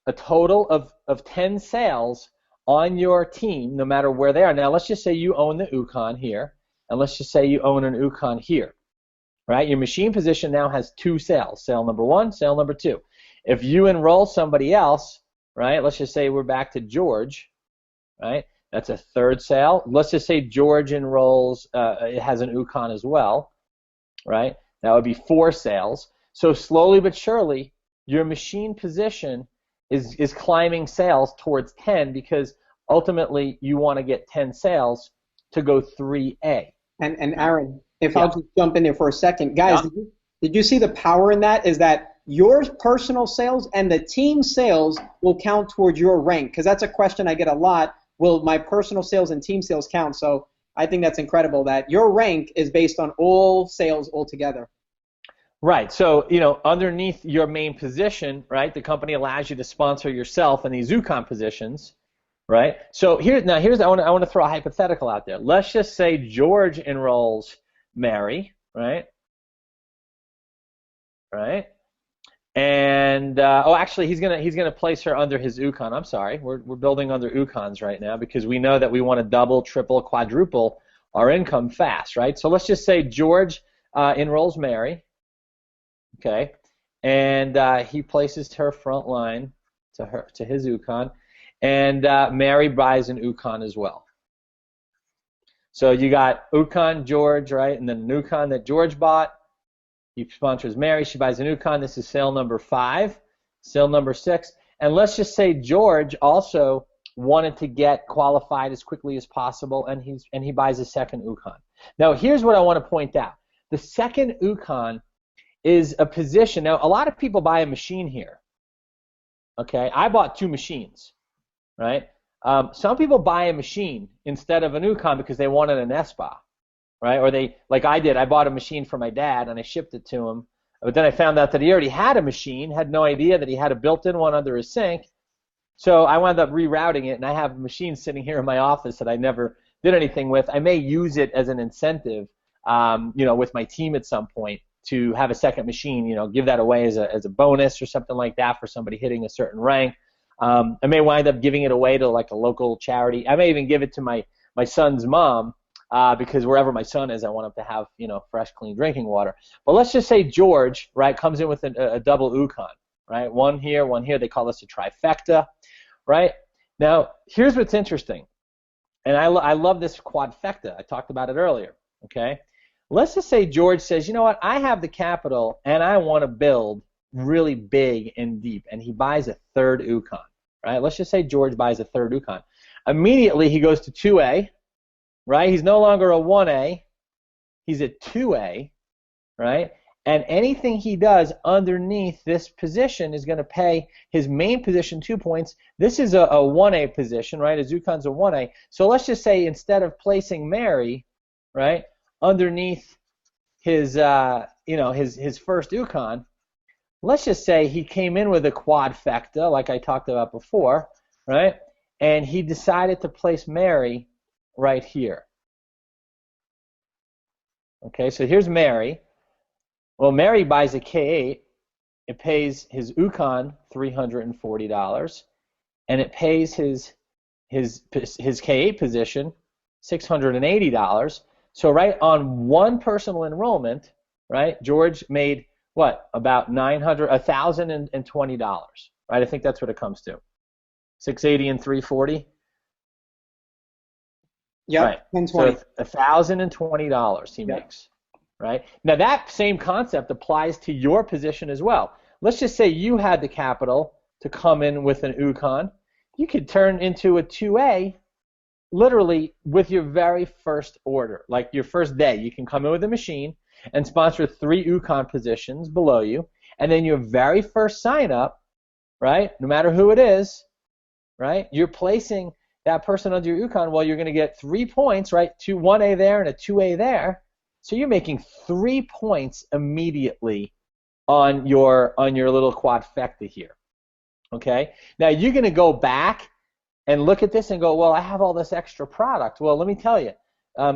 a total of 10 sales on your team, no matter where they are. Now, let's just say you own the Ukon here, and let's just say you own an Ukon here, right? Your machine position now has 2 sales, sale number 1, sale number 2. If you enroll somebody else, right, let's just say we're back to George, right? That's a 3rd sale. Let's just say George enrolls, it has an Ukon as well, right? That would be 4 sales. So slowly but surely, your machine position is climbing sales towards 10, because ultimately you want to get 10 sales to go 3A. And Aaron, if I'll just jump in there for a second. Guys, did you see the power in that? Is that your personal sales and the team sales will count towards your rank? Because that's a question I get a lot. Will my personal sales and team sales count? So I think that's incredible that your rank is based on all sales altogether. Right. So, underneath your main position, right, the company allows you to sponsor yourself in these Ukon positions, right? So here's I want to throw a hypothetical out there. Let's just say George enrolls Mary, right? Right? And actually he's gonna place her under his Ukon. I'm sorry. We're building under Ukons right now because we know that we want to double, triple, quadruple our income fast, right? So let's just say George enrolls Mary. Okay, and he places her front line to his Ukon, and Mary buys an Ukon as well. So you got Ukon, George, right, and then an Ukon that George bought. He sponsors Mary. She buys an Ukon. This is sale number 5, sale number 6, and let's just say George also wanted to get qualified as quickly as possible, and he buys a second Ukon. Now here's what I want to point out: the second Ukon is a position. Now, a lot of people buy a machine here. Okay, I bought 2 machines, right? Some people buy a machine instead of an Ukon because they wanted an SBA, right? Or they, like I did, I bought a machine for my dad and I shipped it to him. But then I found out that he already had a machine, had no idea that he had a built-in one under his sink, So I wound up rerouting it, and I have a machine sitting here in my office that I never did anything with. I may use it as an incentive, with my team at some point to have a second machine, give that away as a bonus or something like that for somebody hitting a certain rank. I may wind up giving it away to like a local charity. I may even give it to my son's mom because wherever my son is, I want him to have, fresh, clean drinking water. But let's just say George, right, comes in with a double Ukon, right? One here, one here. They call this a trifecta, right? Now, here's what's interesting, and I love this quadfecta. I talked about it earlier, okay? Let's just say George says, you know what, I have the capital, and I want to build really big and deep, and he buys a third Ukon, right? Let's just say George buys a third Ukon. Immediately, he goes to 2A, right? He's no longer a 1A. He's a 2A, right? And anything he does underneath this position is going to pay his main position 2 points. This is a 1A position, right? A Ukon's a 1A. So let's just say instead of placing Mary, right, underneath his, his first Ukon, let's just say he came in with a quadfecta, like I talked about before, right? And he decided to place Mary right here. Okay, so here's Mary. Well, Mary buys a K8. It pays his Ukon $340, and it pays his K8 position $680. So right on one personal enrollment, right, George made what, about $1,020, right? I think that's what it comes to. 680 and 340. Yeah, right. 120. So $1,020 he makes. Right? Now that same concept applies to your position as well. Let's just say you had the capital to come in with an Ukon. You could turn into a 2A literally with your very first order, like your first day. You can come in with a machine and sponsor 3 Ukon positions below you, and then your very first sign up, right, no matter who it is, right, you're placing that person under your Ukon. Well, you're going to get 3 points, right, 1A there and a 2A there. So you're making 3 points immediately on your little quadfecta here. Okay? Now you're going to go back and look at this and go, well, I have all this extra product. Well, let me tell you,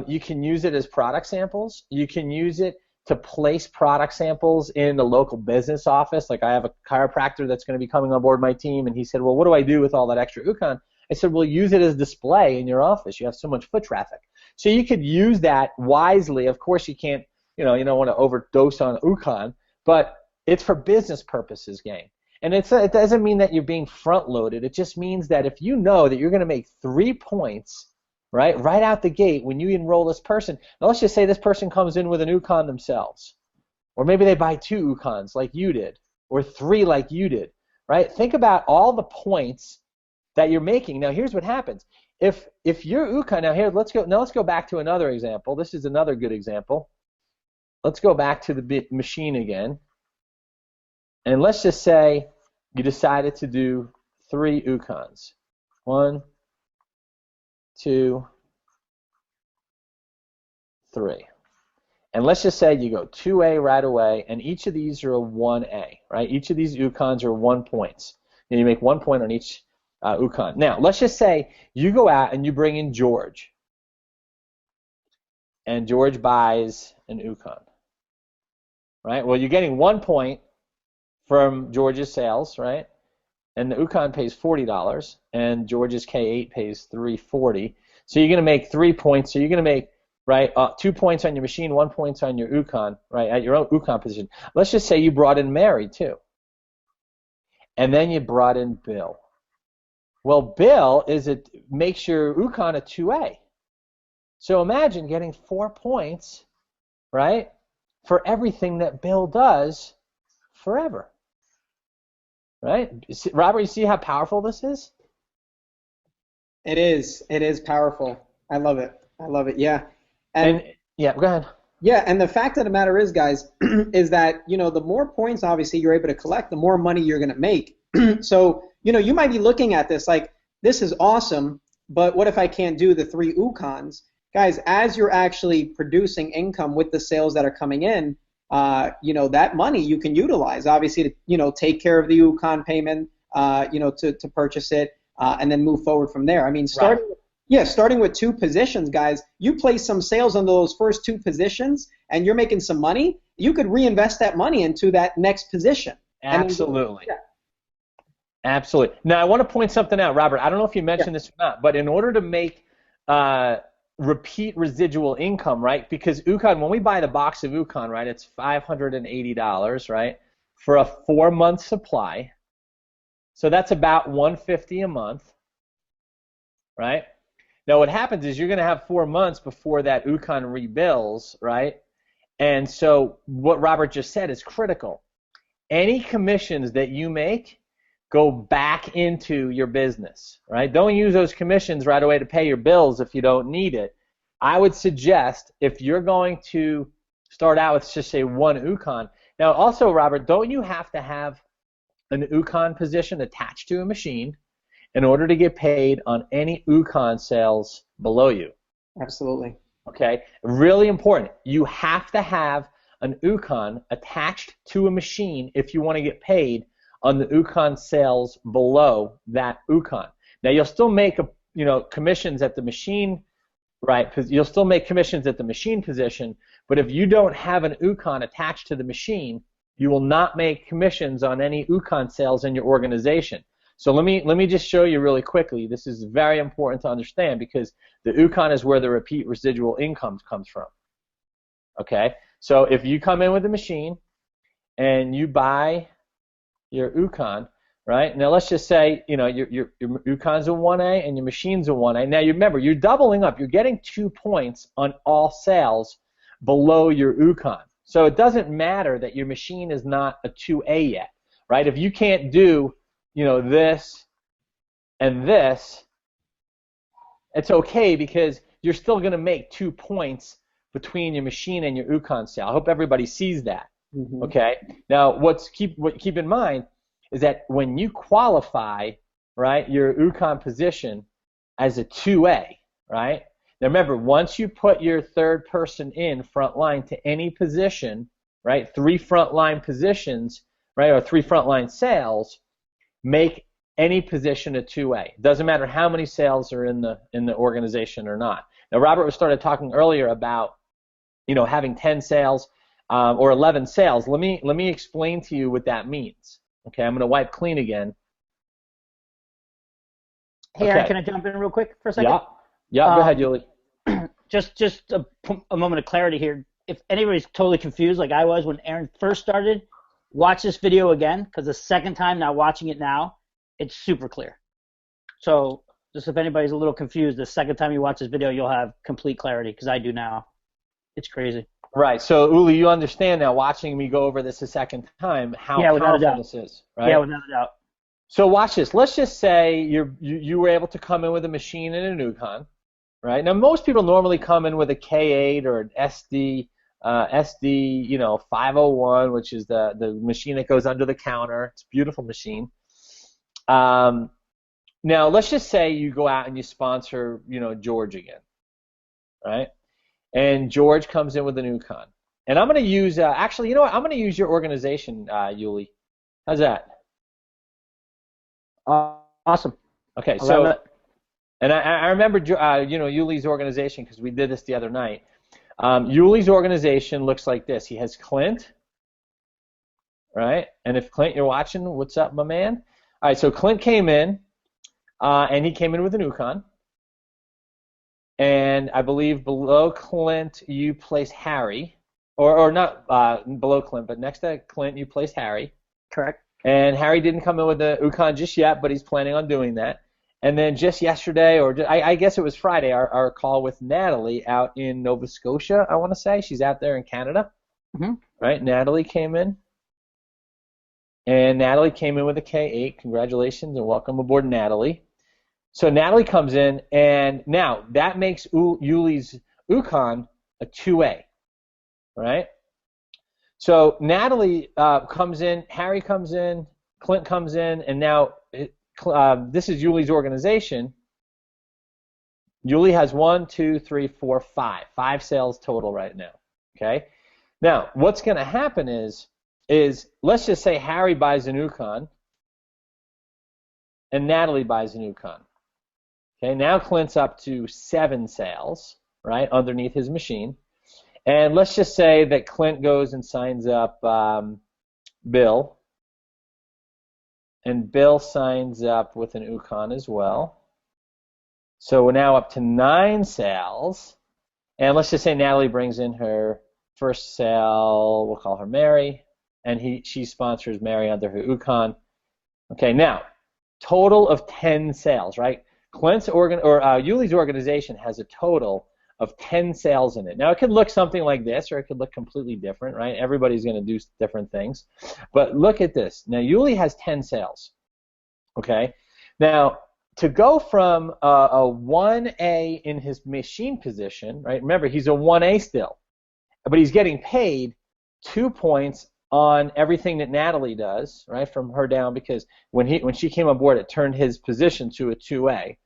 you can use it as product samples. You can use it to place product samples in the local business office. Like I have a chiropractor that's going to be coming on board my team, and he said, well, what do I do with all that extra Ukon? I said, well, use it as display in your office. You have so much foot traffic. So you could use that wisely. Of course, you can't, you don't want to overdose on Ukon, but it's for business purposes, gang. And it doesn't mean that you're being front-loaded. It just means that if you know that you're going to make 3 points, right out the gate when you enroll this person. Now let's just say this person comes in with an Ukon themselves, or maybe they buy 2 Ukons like you did, or 3 like you did, right? Think about all the points that you're making. Now here's what happens. If your Ukon, let's go back to another example. This is another good example. Let's go back to the machine again. And let's just say you decided to do 3 Ukons. 1, 2, 3. And let's just say you go 2A right away, and each of these are a 1A, right? Each of these Ukons are 1 points. And you make 1 point on each Ukon. Now, let's just say you go out and you bring in George, and George buys an Ukon, right? Well, you're getting 1 point from George's sales, right? And the Ukon pays $40, and George's K8 pays $340. So you're going to make 3 points. So you're going to make 2 points on your machine, 1 point on your Ukon, right, at your own Ukon position. Let's just say you brought in Mary too, and then you brought in Bill. Well, Bill makes your Ukon a 2A. So imagine getting 4 points, right, for everything that Bill does forever. Right? Robert, you see how powerful this is? It is. It is powerful. I love it. I love it. Yeah. And yeah, go ahead. Yeah, and the fact of the matter is, guys, is that, the more points, obviously, you're able to collect, the more money you're going to make. So, you might be looking at this like, this is awesome, but what if I can't do the 3 Ukons? Guys, as you're actually producing income with the sales that are coming in, that money you can utilize, obviously, to, take care of the Ukon payment, to purchase it and then move forward from there. I mean, Right. starting with 2 positions, guys, you place some sales on those first 2 positions and you're making some money, you could reinvest that money into that next position. Absolutely. Yeah. Absolutely. Now, I want to point something out, Robert. I don't know if you mentioned this or not, but in order to make repeat residual income, right, because Ukon, when we buy the box of Ukon, right, it's $580, right, for a 4-month supply. So that's about $150 a month, right? Now, what happens is you're going to have 4 months before that Ukon rebills, right? And so what Robert just said is critical. Any commissions that you make go back into your business, right? Don't use those commissions right away to pay your bills if you don't need it. I would suggest if you're going to start out with just say 1 Ukon. Now, also, Robert, don't you have to have an Ukon position attached to a machine in order to get paid on any Ukon sales below you? Absolutely. Okay, really important. You have to have an Ukon attached to a machine if you want to get paid on the Ukon sales below that Ukon. Now you'll still make commissions at the machine, right? Because you'll still make commissions at the machine position, but if you don't have an Ukon attached to the machine, you will not make commissions on any Ukon sales in your organization. So let me just show you really quickly. This is very important to understand because the Ukon is where the repeat residual income comes from. Okay, so if you come in with a machine and you buy your Ukon, right? Now let's just say your Ukon's a 1A and your machine's a 1A. Now you remember you're doubling up. You're getting 2 points on all sales below your Ukon. So it doesn't matter that your machine is not a 2A yet, right? If you can't do this and this, it's okay because you're still going to make 2 points between your machine and your Ukon sale. I hope everybody sees that. Mm-hmm. Okay. Now, keep in mind is that when you qualify, right, your Ukon position as a 2A, right? Now remember, once you put your third person in front line to any position, right, 3 front line positions, right, or 3 front line sales, make any position a 2A. Doesn't matter how many sales are in the organization or not. Now Robert started talking earlier about having 10 sales or 11 sales. Let me explain to you what that means. Okay, I'm going to wipe clean again. Hey, Aaron, can I jump in real quick for a second? Yeah. Go ahead, Yuli. Just a moment of clarity here. If anybody's totally confused like I was when Aaron first started, watch this video again because the second time, now watching it now, it's super clear. So just if anybody's a little confused, the second time you watch this video, you'll have complete clarity because I do now. It's crazy. Right. So, Uli, you understand now, watching me go over this a second time, how powerful this is, right? Yeah, without a doubt. So watch this. Let's just say you were able to come in with a machine and an Ukon, right? Now, most people normally come in with a K8 or an SD 501, which is the machine that goes under the counter. It's a beautiful machine. Now, let's just say you go out and you sponsor, George again, right? And George comes in with an Ukon. And I'm going to use, actually, you know what? I'm going to use your organization, Yuli. How's that? Awesome. Okay, so, and I remember, Yuli's organization because we did this the other night. Yuli's organization looks like this. He has Clint, right? And if Clint, you're watching, what's up, my man? All right, so Clint came in, and he came in with an Ukon. And I believe below Clint you placed Harry, or not below Clint, but next to Clint you placed Harry. Correct. And Harry didn't come in with the Ukon just yet, but he's planning on doing that. And then just yesterday, or I guess it was Friday, our call with Natalie out in Nova Scotia, I want to say. She's out there in Canada. Mm-hmm. Right? Natalie came in. And Natalie came in with a K8. Congratulations and welcome aboard, Natalie. So Natalie comes in, and now that makes Yuli's Ukon a 2A, right? So Natalie comes in, Harry comes in, Clint comes in, and now this is Yuli's organization. Yuli has 5 sales total right now, okay? Now, what's going to happen is let's just say Harry buys an Ukon, and Natalie buys an Yukon. Okay, now Clint's up to 7 sales, right, underneath his machine. And let's just say that Clint goes and signs up Bill, and Bill signs up with an Yukon as well. So we're now up to 9 sales, and let's just say Natalie brings in her first sale, we'll call her Mary, and she sponsors Mary under her Yukon. Okay, now, total of 10 sales, right? Yuli's organization has a total of 10 sales in it. Now, it could look something like this, or it could look completely different, right? Everybody's going to do different things. But look at this. Now, Yuli has 10 sales, okay? Now, to go from a 1A in his machine position, right? Remember, he's a 1A still, but he's getting paid 2 points on everything that Natalie does, right, from her down, because when she came on board, it turned his position to a 2A,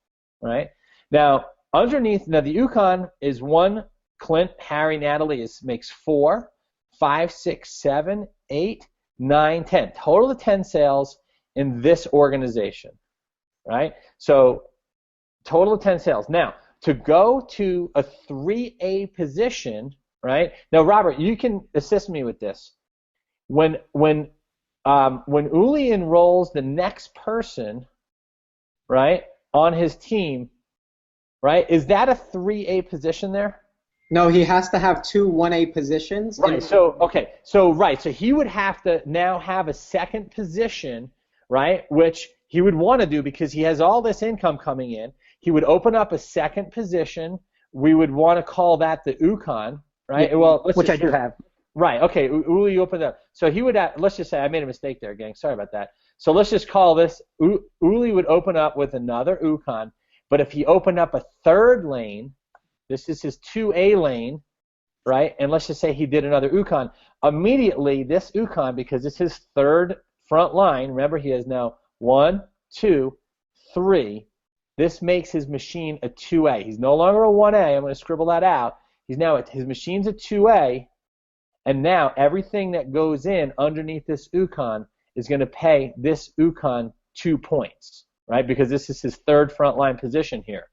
right? Now, the Yukon is 1. Clint, Harry, Natalie makes 4, 5, 6, 7, 8, 9, 10. Total of 10 sales in this organization, right? So total of 10 sales. Now, to go to a 3A position, right? Now, Robert, you can assist me with this. When Uli enrolls the next person, right, on his team, right, is that a 3A position there? No, he has to have 2 1A positions. Right. So he would have to now have a second position, right, which he would want to do because he has all this income coming in. He would open up a second position. We would want to call that the Yukon, right? Yeah, well, which I do have. Right. Okay. Uli opened up. So he would. Let's just say I made a mistake there, gang. Sorry about that. So let's just call this. Uli would open up with another Yukon, but if he opened up a third lane, this is his 2A lane, right? And let's just say he did another Yukon. Immediately, this Yukon, because it's his third front line. Remember, he has now 1, 2, 3. This makes his machine a 2A. He's no longer a 1A. I'm going to scribble that out. His machine's a 2A. And now everything that goes in underneath this Yukon is going to pay this Yukon 2 points, right? Because this is his third frontline position here.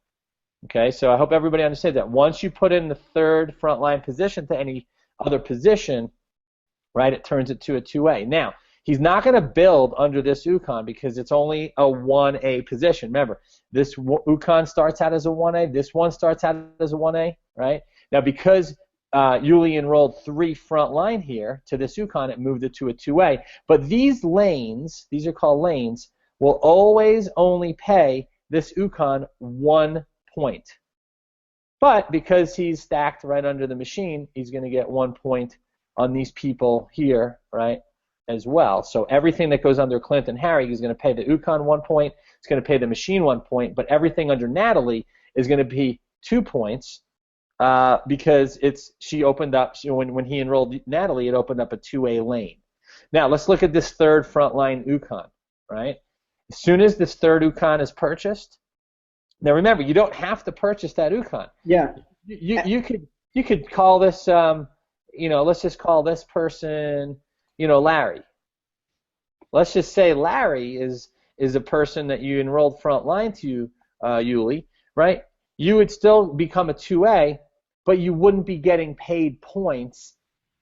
Okay, so I hope everybody understands that. Once you put in the third frontline position to any other position, right, it turns it to a 2A. Now, he's not going to build under this Yukon because it's only a 1A position. Remember, this Yukon starts out as a 1A. This one starts out as a 1A, right? Now, because Yuli enrolled 3 front line here to this Yukon, it moved it to a 2A. But these lanes, these are called lanes, will always only pay this Yukon 1 point. But because he's stacked right under the machine, he's going to get 1 point on these people here, right, as well. So everything that goes under Clint and Harry is going to pay the Yukon 1 point. It's going to pay the machine 1 point. But everything under Natalie is going to be 2 points. Because she opened up, when he enrolled Natalie, it opened up a 2A lane. Now let's look at this third frontline Yukon, right? As soon as this third Yukon is purchased, now remember, you don't have to purchase that Yukon. Yeah. You could call this, let's just call this person, Larry. Let's just say Larry is a person that you enrolled frontline to, Yuli, right? You would still become a 2A, but you wouldn't be getting paid points,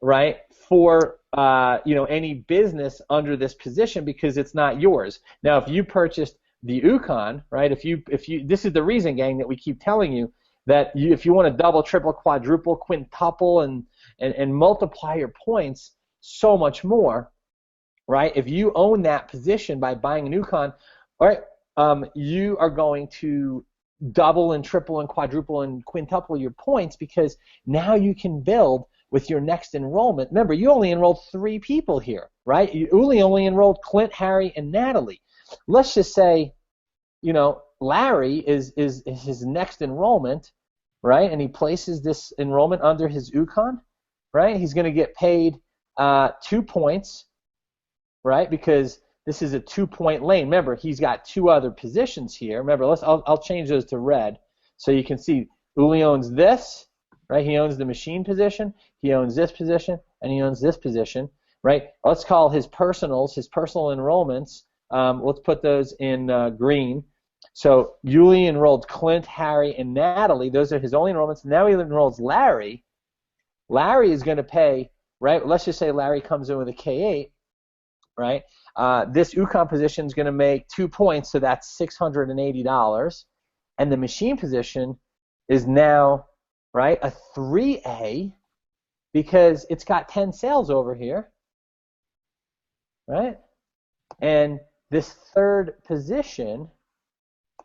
right, for any business under this position because it's not yours. Now, if you purchased the Yukon, right, if you this is the reason, gang, that we keep telling you that if you want to double, triple, quadruple, quintuple, and multiply your points so much more, right? If you own that position by buying a Yukon, all right, you are going to double and triple and quadruple and quintuple your points because now you can build with your next enrollment. Remember, you only enrolled 3 people here, right? You only enrolled Clint, Harry, and Natalie. Let's just say, Larry is his next enrollment, right? And he places this enrollment under his Yukon, right? He's going to get paid 2 points, right? Because this is a 2-point lane. Remember, he's got 2 other positions here. Remember, I'll change those to red so you can see Uli owns this, right? He owns the machine position, he owns this position, and he owns this position, right? Let's call his personal enrollments, Let's put those in green. So Yuli enrolled Clint, Harry, and Natalie. Those are his only enrollments. Now he enrolls Larry. Larry is going to pay, right? Let's just say Larry comes in with a K8, right? This UConn position is going to make 2 points, so that's $680. And the machine position is now, right, a 3A because it's got 10 sales over here, right? And this third position,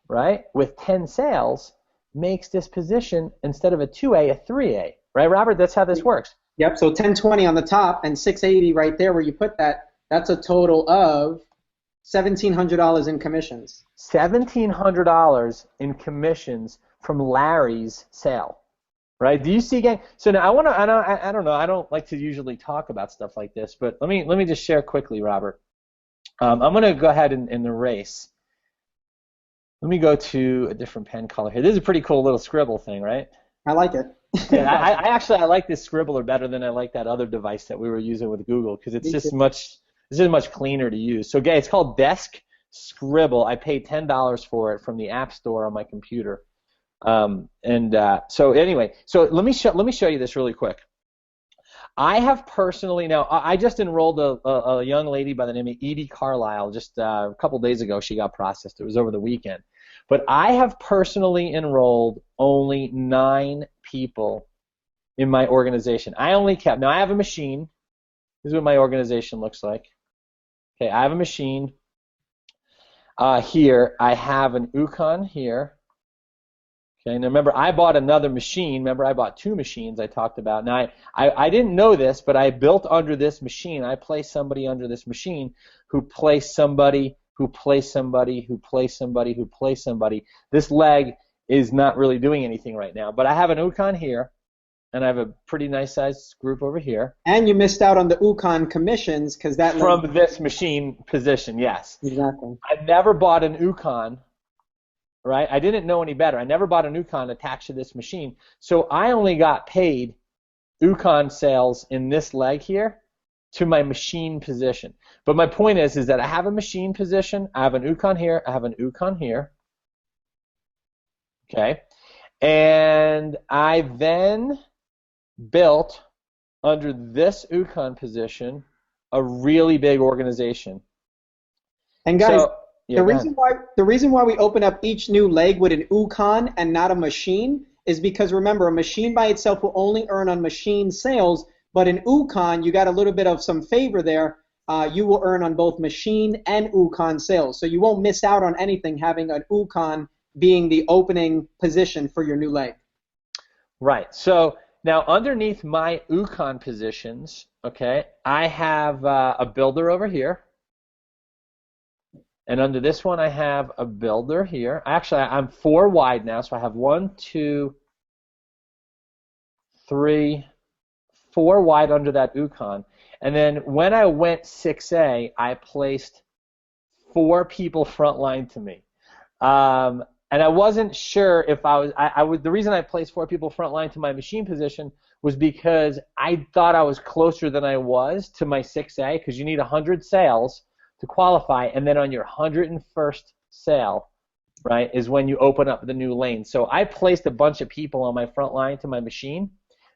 right, with 10 sales makes this position, instead of a 2A, a 3A. Right, Robert? That's how this works. Yep, so 1020 on the top and 680 right there where you put that, that's a total of $1,700 in commissions. $1,700 in commissions from Larry's sale. Right? Do you see, gang? So now I don't know, I don't like to usually talk about stuff like this, but let me just share quickly, Robert. I'm going to go ahead and erase. Let me go to a different pen color here. This is a pretty cool little scribble thing, right? I like it. Yeah, I like this scribbler better than I like that other device that we were using with Google because it's just much cleaner to use. So, okay, it's called Desk Scribble. I paid $10 for it from the App Store on my computer. So anyway, so let me show you this really quick. I have personally now. I just enrolled a young lady by the name of Edie Carlisle just a couple days ago. She got processed. It was over the weekend. But I have personally enrolled only 9 people in my organization. I only kept. Now I have a machine. This is what my organization looks like. Okay, I have a machine here. I have an UConn here. Okay, now remember, I bought another machine. Remember, I bought 2 machines I talked about. Now, I didn't know this, but I built under this machine. I placed somebody under this machine who placed somebody, who placed somebody, who placed somebody, who placed somebody. This leg is not really doing anything right now, but I have an UConn here, and I have a pretty nice sized group over here. And you missed out on the UConn commissions because that from this machine position, yes. Exactly. I never bought an UConn. Right? I didn't know any better. I never bought an UConn attached to this machine. So I only got paid UConn sales in this leg here to my machine position. But my point is that I have a machine position, I have an UConn here, I have an UConn here. Okay? And I then built under this UConn position a really big organization. And guys, the reason why we open up each new leg with an UConn and not a machine is because, remember, a machine by itself will only earn on machine sales, but in UConn, you got a little bit of some favor there. You will earn on both machine and UConn sales. So you won't miss out on anything having an UConn being the opening position for your new leg. Right. So now underneath my UConn positions, okay, I have a builder over here. And under this one, I have a builder here. Actually, I'm 4 wide now, so I have 1, 2, 3, 4 wide under that UConn. And then when I went 6A, I placed 4 people frontline to me. And I wasn't sure if I was. The reason I placed 4 people frontline to my machine position was because I thought I was closer than I was to my 6A, because you need 100 sales to qualify, and then on your 101st sale, right, is when you open up the new lane. So I placed a bunch of people on my front line to my machine,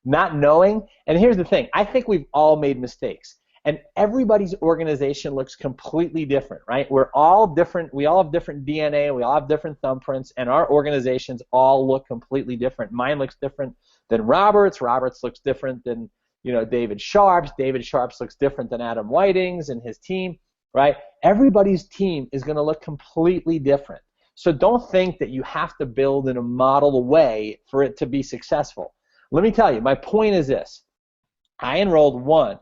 not knowing, and here's the thing, I think we've all made mistakes, and everybody's organization looks completely different, right? We're all different, we all have different DNA, we all have different thumbprints, and our organizations all look completely different. Mine looks different than Robert's looks different than, David Sharp's looks different than Adam Whiting's and his team. Right? Everybody's team is going to look completely different. So don't think that you have to build in a model way for it to be successful. Let me tell you, my point is this. I enrolled 1,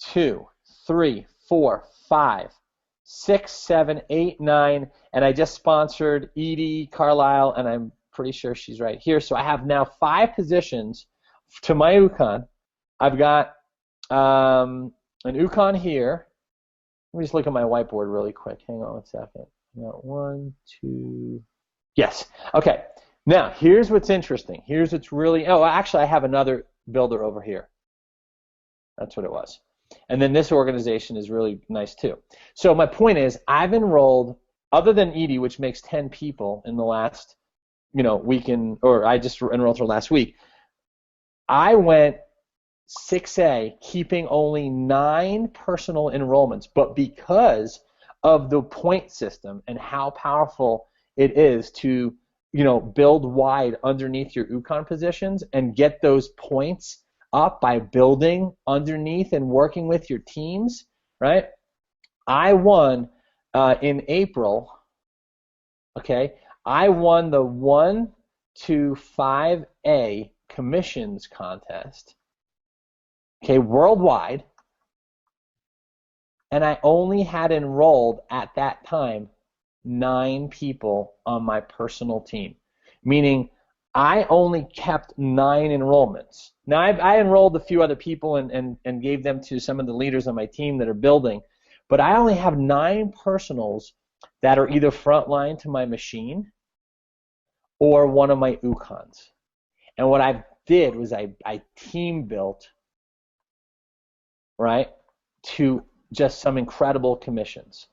2, 3, 4, 5, 6, 7, 8, 9, and I just sponsored Edie Carlisle, and I'm pretty sure she's right here. So I have now 5 positions to my UConn. I've got an UConn here. Let me just look at my whiteboard really quick. Hang on 1 second. Got 1, 2. Yes. Okay. Now, here's what's interesting. Here's what's really. Oh, actually, I have another builder over here. That's what it was. And then this organization is really nice too. So my point is, I've enrolled, other than Edie, which makes 10 people in the last, weekend, or I just enrolled her last week, I went 6A, keeping only 9 personal enrollments, but because of the point system and how powerful it is to, build wide underneath your UConn positions and get those points up by building underneath and working with your teams, right? I won in April, okay, I won the 1 to 5A commissions contest, okay, worldwide, and I only had enrolled at that time 9 people on my personal team, meaning I only kept 9 enrollments. Now, I enrolled a few other people and gave them to some of the leaders on my team that are building, but I only have 9 personals that are either frontline to my machine or one of my UConns. And what I did was I team built, right, to just some incredible commissions,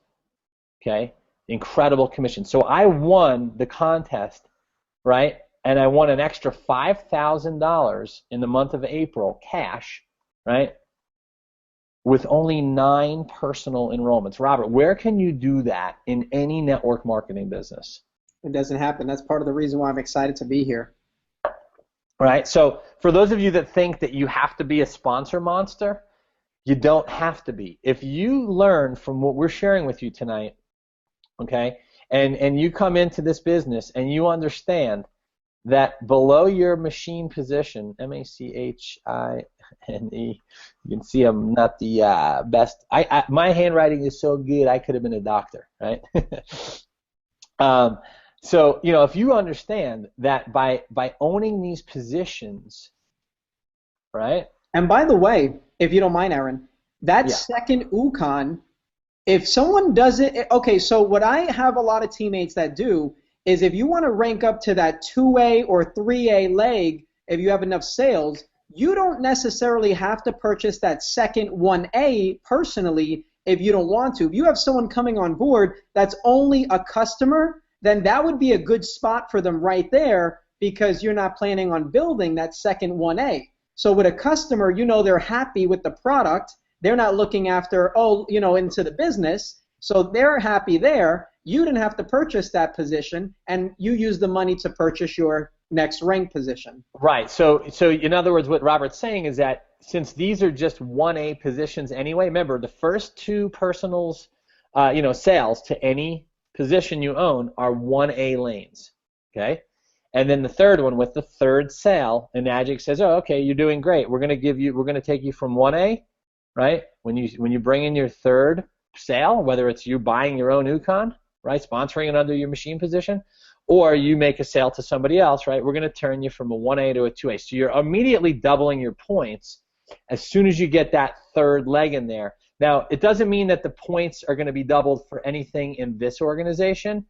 okay? Incredible commissions. So I won the contest, right, and I won an extra $5,000 in the month of April, cash, right, with only 9 personal enrollments. Robert, where can you do that in any network marketing business? It doesn't happen. That's part of the reason why I'm excited to be here. Right, so for those of you that think that you have to be a sponsor monster, you don't have to be. If you learn from what we're sharing with you tonight, okay, and you come into this business and you understand that below your machine position, M-A-C-H-I-N-E, you can see I'm not the best. My handwriting is so good I could have been a doctor, right? So, if you understand that by owning these positions, right? And by the way, if you don't mind, Aaron, that second UConn, if someone does it, okay, so what I have a lot of teammates that do is if you want to rank up to that 2A or 3A leg, if you have enough sales, you don't necessarily have to purchase that second 1A personally if you don't want to. If you have someone coming on board that's only a customer, then that would be a good spot for them right there because you're not planning on building that second 1A. So with a customer, they're happy with the product. They're not looking after, into the business. So they're happy there. You didn't have to purchase that position, and you use the money to purchase your next rank position. Right. So in other words, what Robert's saying is that since these are just 1A positions anyway, remember the first 2 personals, sales to any position you own are 1A lanes. Okay. And then the third one with the third sale, and Magic says, "Oh, okay, you're doing great. We're going to take you from 1A, right? When you bring in your third sale, whether it's you buying your own UConn, right, sponsoring it under your machine position, or you make a sale to somebody else, right? We're going to turn you from a 1A to a 2A. So you're immediately doubling your points as soon as you get that third leg in there. Now, it doesn't mean that the points are going to be doubled for anything in this organization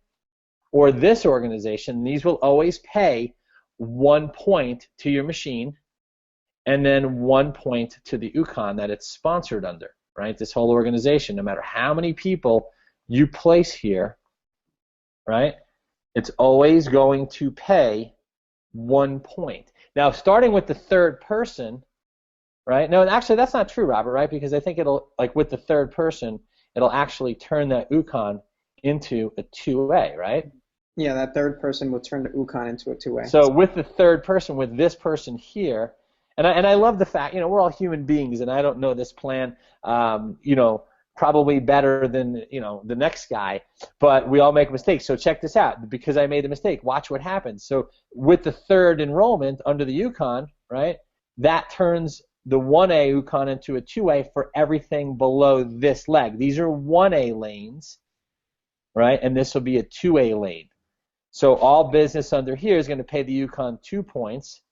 or this organization. These will always pay 1 point to your machine and then 1 point to the UConn that it's sponsored under, right? This whole organization, no matter how many people you place here, right? It's always going to pay 1 point. Now, starting with the third person, right? No, actually, that's not true, Robert, right? Because I think it'll, like with the third person, it'll actually turn that UConn into a 2A, right? Yeah, that third person will turn the UConn into a 2A. So with the third person, with this person here, and I love the fact, we're all human beings, and I don't know this plan, probably better than, the next guy, but we all make mistakes. So check this out. Because I made a mistake, watch what happens. So with the third enrollment under the UConn, right, that turns the 1A UConn into a 2A for everything below this leg. These are 1A lanes, right, and this will be a 2A lane. So all business under here is going to pay the UConn 2 points,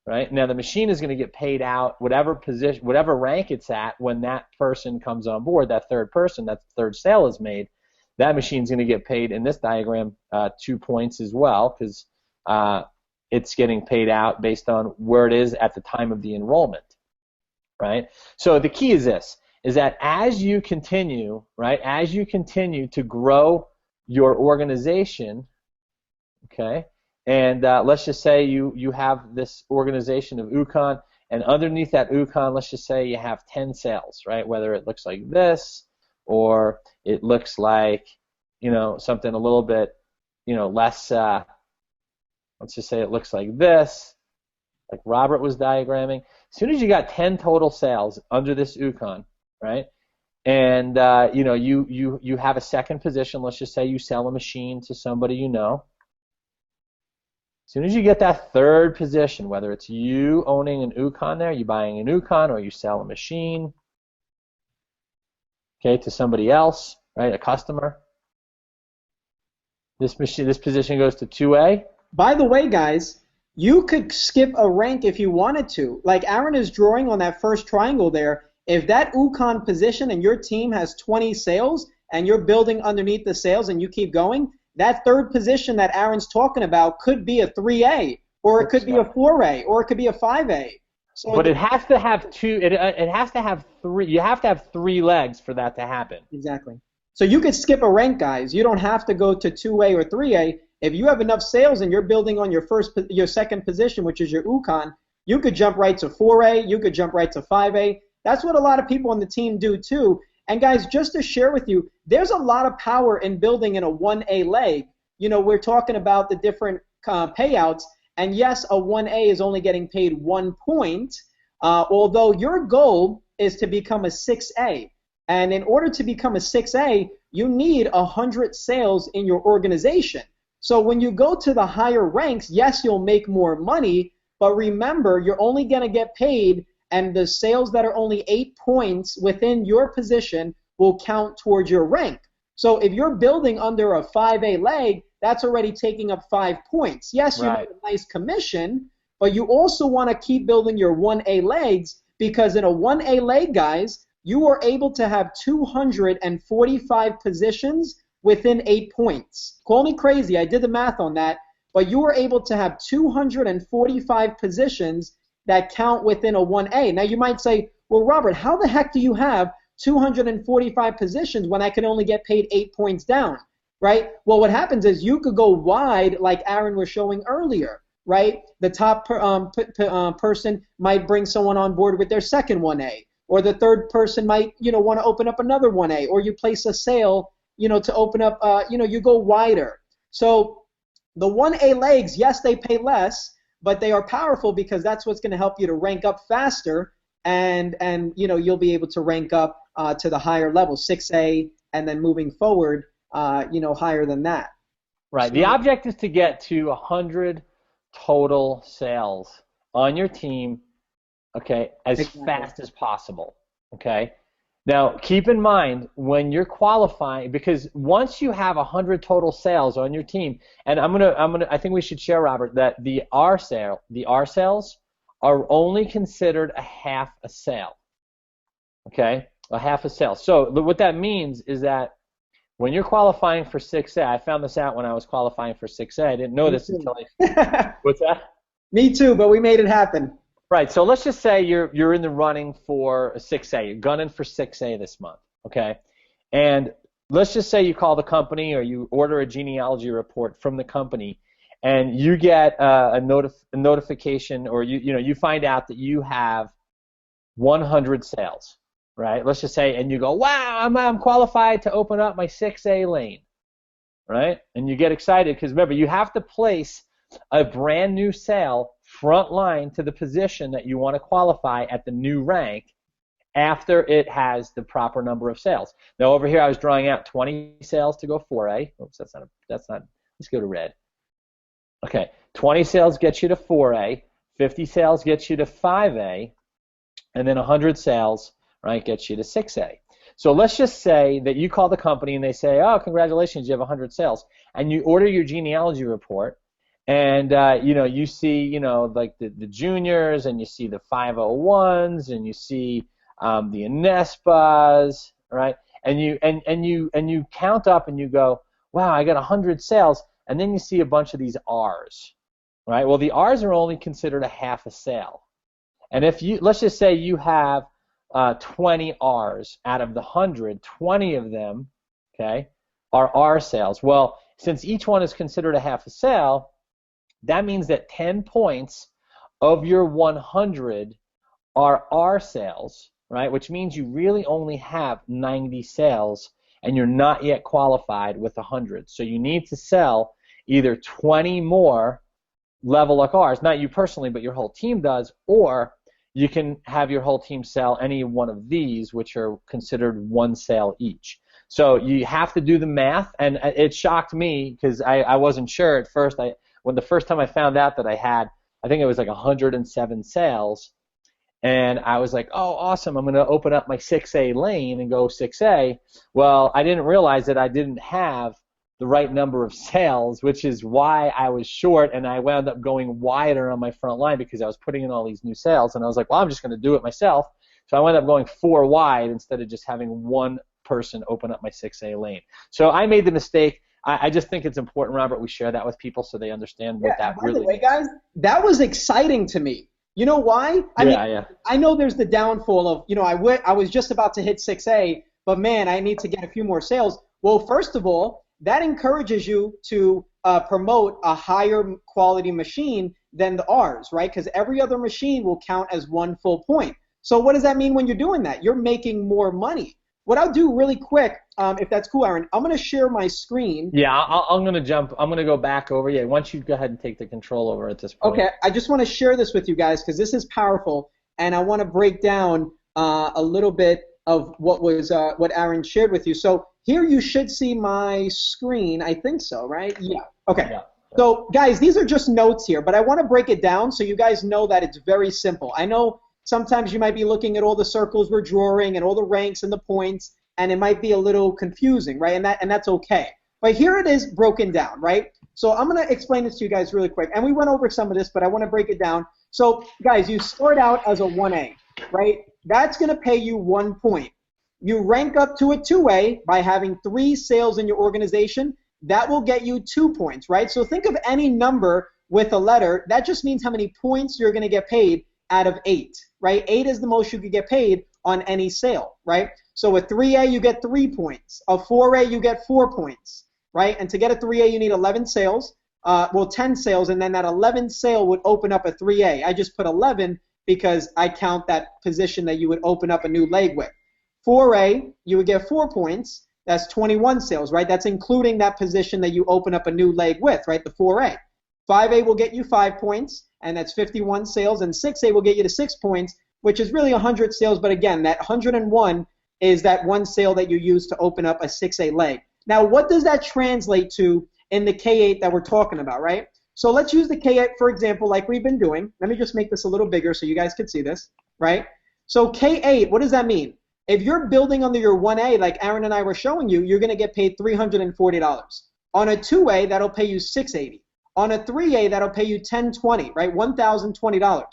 right? Now the machine is going to get paid out whatever position, whatever rank it's at when that person comes on board, that third person, that third sale is made. That machine's going to get paid in this diagram 2 points as well because it's getting paid out based on where it is at the time of the enrollment, right? So the key is this. is that as you continue, right, as you continue to grow your organization, okay, and let's just say you have this organization of UConn, and underneath that UConn, let's just say you have 10 sales, right, whether it looks like this or it looks like, something a little bit, less, let's just say it looks like this, like Robert was diagramming. As soon as you got 10 total sales under this UConn, right, and you have a second position, let's just say you sell a machine to somebody you know. As soon as you get that third position, whether it's you owning an UConn there, you buying an UConn, or you sell a machine, okay, to somebody else, right, a customer, this position goes to 2A. By the way, guys, you could skip a rank if you wanted to. Like Aaron is drawing on that first triangle there. If that UConn position and your team has 20 sales and you're building underneath the sales and you keep going, that third position that Aaron's talking about could be a 3A, or it could be a 4A, or it could be a 5A. So but it has to have two. It has to have three. You have to have three legs for that to happen. Exactly. So you could skip a rank, guys. You don't have to go to 2A or 3A. If you have enough sales and you're building on your second position, which is your UConn, you could jump right to 4A. You could jump right to 5A. That's what a lot of people on the team do too. And guys, just to share with you, there's a lot of power in building in a 1A leg. We're talking about the different payouts, and yes, a 1A is only getting paid 1 point, although your goal is to become a 6A. And in order to become a 6A, you need 100 sales in your organization. So when you go to the higher ranks, yes, you'll make more money, but remember, you're only going to get paid, and the sales that are only 8 points within your position will count towards your rank. So if you're building under a 5A leg, that's already taking up 5 points. Yes, you have a nice commission, but you also want to keep building your 1A legs, because in a 1A leg, guys, you are able to have 245 positions within 8 points. Call me crazy, I did the math on that, but you are able to have 245 positions that count within a 1A. Now you might say, well, Robert, how the heck do you have 245 positions when I can only get paid 8 points down, right? Well, what happens is you could go wide like Aaron was showing earlier, right? The top person might bring someone on board with their second 1A, or the third person might, want to open up another 1A, or you place a sale, to open up, you go wider. So the 1A legs, yes, they pay less, but they are powerful because that's what's going to help you to rank up faster, and you'll be able to rank up to the higher level, 6A, and then moving forward, higher than that. Right. So the object is to get to 100 total sales on your team, okay, as fast as possible. Okay. Now, keep in mind when you're qualifying, because once you have 100 total sales on your team, and I think we should share, Robert, that the R sales are only considered a half a sale. Okay, a half a sale. So what that means is that when you're qualifying for 6A, I found this out when I was qualifying for 6A. I didn't know this until what's that? Me too, but we made it happen. Right, so let's just say you're in the running for a 6A. You're gunning for 6A this month, okay? And let's just say you call the company or you order a genealogy report from the company, and you get a notification, or you find out that you have 100 sales, right? Let's just say, and you go, wow, I'm qualified to open up my 6A lane, right? And you get excited because remember, you have to place a brand new sale front line to the position that you want to qualify at the new rank after it has the proper number of sales. Now over here I was drawing out 20 sales to go 4A. Oops, that's not, let's go to red. Okay, 20 sales gets you to 4A, 50 sales gets you to 5A, and then 100 sales, right, gets you to 6A. So let's just say that you call the company and they say, oh, congratulations, you have 100 sales, and you order your genealogy report. And you see, like the juniors, and you see the 501s, and you see the Inespas, right? And you count up, and you go, wow, I got 100 sales, and then you see a bunch of these R's, right? Well, the R's are only considered a half a sale, and if let's just say you have 20 R's. Out of the 100, 20 of them, okay, are R sales. Well, since each one is considered a half a sale, that means that 10 points of your 100 are R sales, right? Which means you really only have 90 sales and you're not yet qualified with 100. So you need to sell either 20 more level up R's, not you personally, but your whole team does, or you can have your whole team sell any one of these, which are considered one sale each. So you have to do the math, and it shocked me because I wasn't sure at first. When the first time I found out that I think it was like 107 sales, and I was like, oh, awesome, I'm going to open up my 6A lane and go 6A. Well, I didn't realize that I didn't have the right number of sales, which is why I was short, and I wound up going wider on my front line because I was putting in all these new sales, and I was like, well, I'm just going to do it myself. So I wound up going 4 wide instead of just having one person open up my 6A lane. So I made the mistake. I just think it's important, Robert, we share that with people so they understand what that really means. Guys, that was exciting to me. You know why? I mean, I know there's the downfall of, I was just about to hit 6A, but man, I need to get a few more sales. Well, first of all, that encourages you to promote a higher quality machine than the R's, right? Because every other machine will count as 1 full point. So what does that mean when you're doing that? You're making more money. What I'll do really quick, if that's cool, Aaron, I'm going to share my screen. Yeah, I'm going to go back over. Yeah, why don't you go ahead and take the control over at this point. Okay, I just want to share this with you guys because this is powerful, and I want to break down a little bit of what Aaron shared with you. So here you should see my screen. I think so, right? Yeah. Okay. Yeah. So, guys, these are just notes here, but I want to break it down so you guys know that it's very simple. I know sometimes you might be looking at all the circles we're drawing and all the ranks and the points, and it might be a little confusing, right? And that's okay. But here it is broken down, right? So I'm going to explain this to you guys really quick. And we went over some of this, but I want to break it down. So, guys, you start out as a 1A, right? That's going to pay you 1 point. You rank up to a 2A by having 3 sales in your organization. That will get you 2 points, right? So think of any number with a letter. That just means how many points you're going to get paid out of 8, right? 8 is the most you could get paid on any sale, right? So a 3A, you get 3 points. A 4A, you get 4 points, right? And to get a 3A, you need 11 sales. 10 sales, and then that 11th sale would open up a 3A. I just put 11 because I count that position that you would open up a new leg with. 4A, you would get 4 points. That's 21 sales, right? That's including that position that you open up a new leg with, right? The 4A. 5A will get you 5 points, and that's 51 sales. And 6A will get you to 6 points, which is really 100 sales. But again, that 101 is that one sale that you use to open up a 6A leg. Now, what does that translate to in the K8 that we're talking about, right? So let's use the K8, for example, like we've been doing. Let me just make this a little bigger so you guys can see this, right? So K8, what does that mean? If you're building under your 1A, like Aaron and I were showing you, you're going to get paid $340. On a 2A, that'll pay you $680. On a 3A, that'll pay you $1,020, right? $1,020.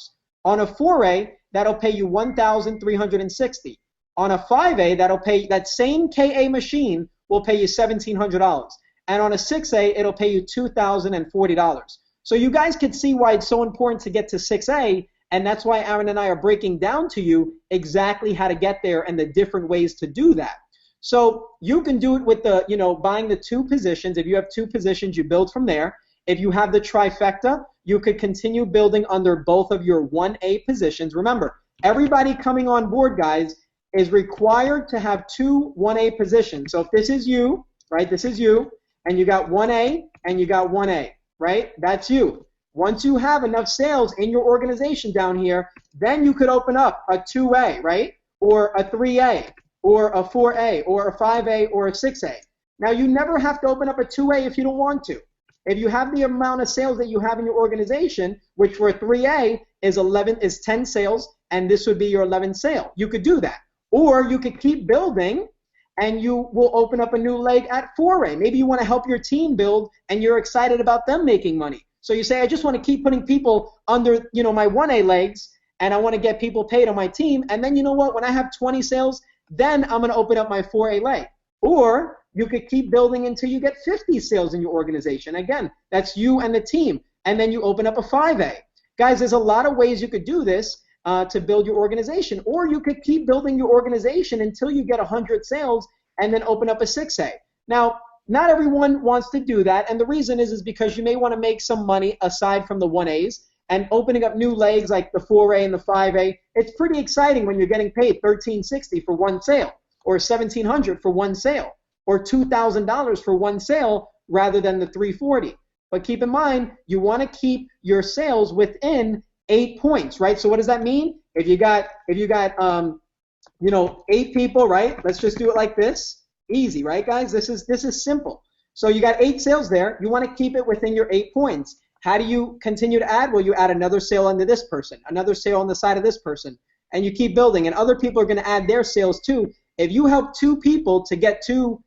On a 4A, that'll pay you $1,360. On a 5A, that'll pay that same KA machine will pay you $1,700. And on a 6A, it'll pay you $2,040. So you guys can see why it's so important to get to 6A, and that's why Aaron and I are breaking down to you exactly how to get there and the different ways to do that. So you can do it with the, buying the 2 positions. If you have 2 positions, you build from there. If you have the trifecta, you could continue building under both of your 1A positions. Remember, everybody coming on board, guys, is required to have 2 1A positions. So if this is you, right, this is you, and you got 1A and you got 1A, right? That's you. Once you have enough sales in your organization down here, then you could open up a 2A, right? Or a 3A, or a 4A, or a 5A, or a 6A. Now, you never have to open up a 2A if you don't want to. If you have the amount of sales that you have in your organization, which for a 3A is 10 sales, and this would be your 11th sale, you could do that. Or you could keep building, and you will open up a new leg at 4A. Maybe you want to help your team build, and you're excited about them making money. So you say, I just want to keep putting people under, my 1A legs, and I want to get people paid on my team. And then you know what? When I have 20 sales, then I'm going to open up my 4A leg. Or you could keep building until you get 50 sales in your organization. Again, that's you and the team. And then you open up a 5A. Guys, there's a lot of ways you could do this. to build your organization. Or you could keep building your organization until you get 100 sales and then open up a 6A. Now, not everyone wants to do that, and the reason is because you may want to make some money aside from the 1As, and opening up new legs like the 4A and the 5A. It's pretty exciting when you're getting paid $1,360 for one sale, or $1,700 for one sale, or $2,000 for one sale rather than the $340. But keep in mind, you want to keep your sales within 8 points, right? So what does that mean? If you got 8 people, right? Let's just do it like this. Easy, right, guys? This is simple. So you got 8 sales there. You want to keep it within your 8 points. How do you continue to add? Well, you add another sale under this person, another sale on the side of this person, and you keep building. And other people are going to add their sales too. If you help 2 people to get to,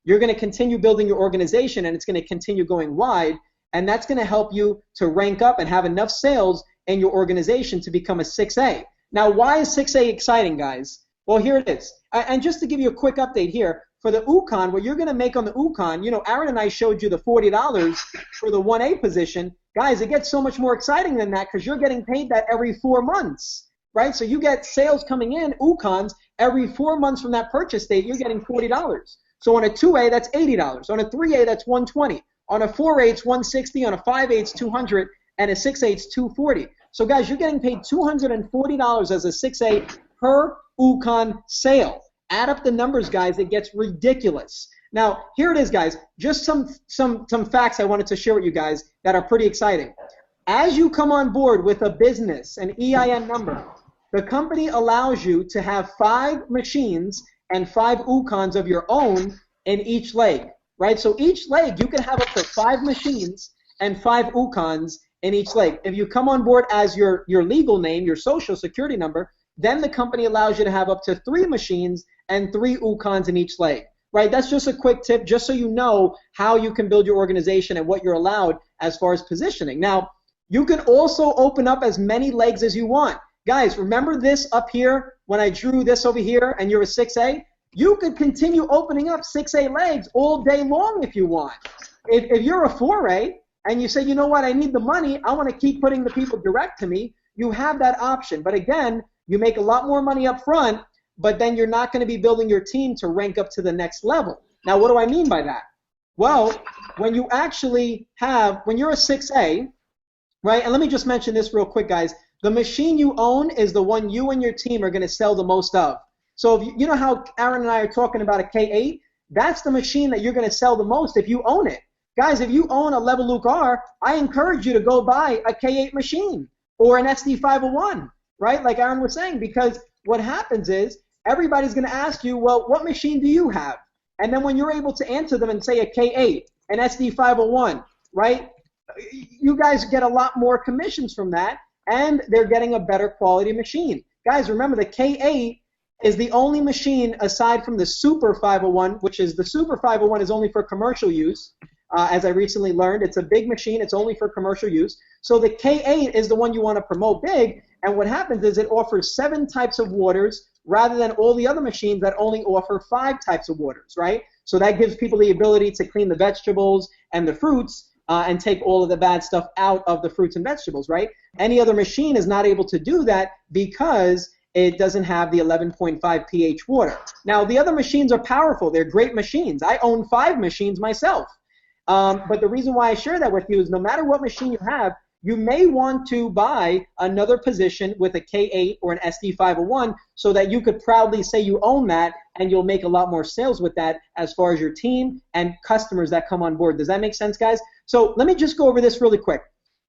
you're going to continue building your organization, and it's going to continue going wide. And that's going to help you to rank up and have enough sales in your organization to become a 6A. Now, why is 6A exciting, guys? Well, here it is. And just to give you a quick update here, for the UConn, what you're going to make on the UConn, Aaron and I showed you the $40 for the 1A position. Guys, it gets so much more exciting than that because you're getting paid that every 4 months, right? So you get sales coming in, UConns, every 4 months from that purchase date, you're getting $40. So on a 2A, that's $80. On a 3A, that's $120. On a 4A, it's $160. On a 5A, it's $200. And a 6A, it's $240. So guys, you're getting paid $240 as a 6A per UConn sale. Add up the numbers, guys. It gets ridiculous. Now, here it is, guys. Just some facts I wanted to share with you guys that are pretty exciting. As you come on board with a business, an EIN number, the company allows you to have 5 machines and 5 UConns of your own in each leg, right? So each leg, you can have up to 5 machines and 5 UConns in each leg. If you come on board as your legal name, your social security number, then the company allows you to have up to 3 machines and 3 UConns in each leg, right? That's just a quick tip, just so you know how you can build your organization and what you're allowed as far as positioning. Now, you can also open up as many legs as you want. Guys, remember this up here when I drew this over here and you're a 6A? You could continue opening up 6A legs all day long if you want. If you're a 4A and you say, you know what, I need the money, I want to keep putting the people direct to me, you have that option. But again, you make a lot more money up front, but then you're not going to be building your team to rank up to the next level. Now, what do I mean by that? Well, when you actually when you're a 6A, right, and let me just mention this real quick, guys. The machine you own is the one you and your team are going to sell the most of. So if you know how Aaron and I are talking about a K8? That's the machine that you're going to sell the most if you own it. Guys, if you own a Level Luke R, I encourage you to go buy a K8 machine or an SD501, right, like Aaron was saying, because what happens is everybody's going to ask you, well, what machine do you have? And then when you're able to answer them and say a K8, an SD501, right, you guys get a lot more commissions from that, and they're getting a better quality machine. Guys, remember the K8 is the only machine aside from the Super 501, which is the Super 501 is only for commercial use. As I recently learned, it's a big machine. It's only for commercial use. So the K8 is the one you want to promote big, and what happens is it offers 7 types of waters rather than all the other machines that only offer 5 types of waters, right? So that gives people the ability to clean the vegetables and the fruits and take all of the bad stuff out of the fruits and vegetables, right? Any other machine is not able to do that because it doesn't have the 11.5 pH water. Now, the other machines are powerful. They're great machines. I own 5 machines myself. But the reason why I share that with you is no matter what machine you have, you may want to buy another position with a K8 or an SD501 so that you could proudly say you own that, and you'll make a lot more sales with that as far as your team and customers that come on board. Does that make sense, guys? So let me just go over this really quick.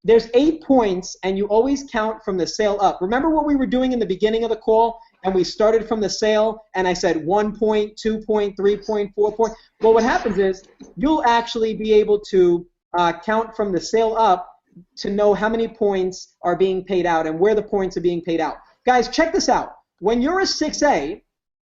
There's 8 points, and you always count from the sale up. Remember what we were doing in the beginning of the call? And we started from the sale, and I said 1 point, 2 point, 3 point, 4 point. Well, what happens is you'll actually be able to count from the sale up to know how many points are being paid out and where the points are being paid out. Guys, check this out. When you're a 6A,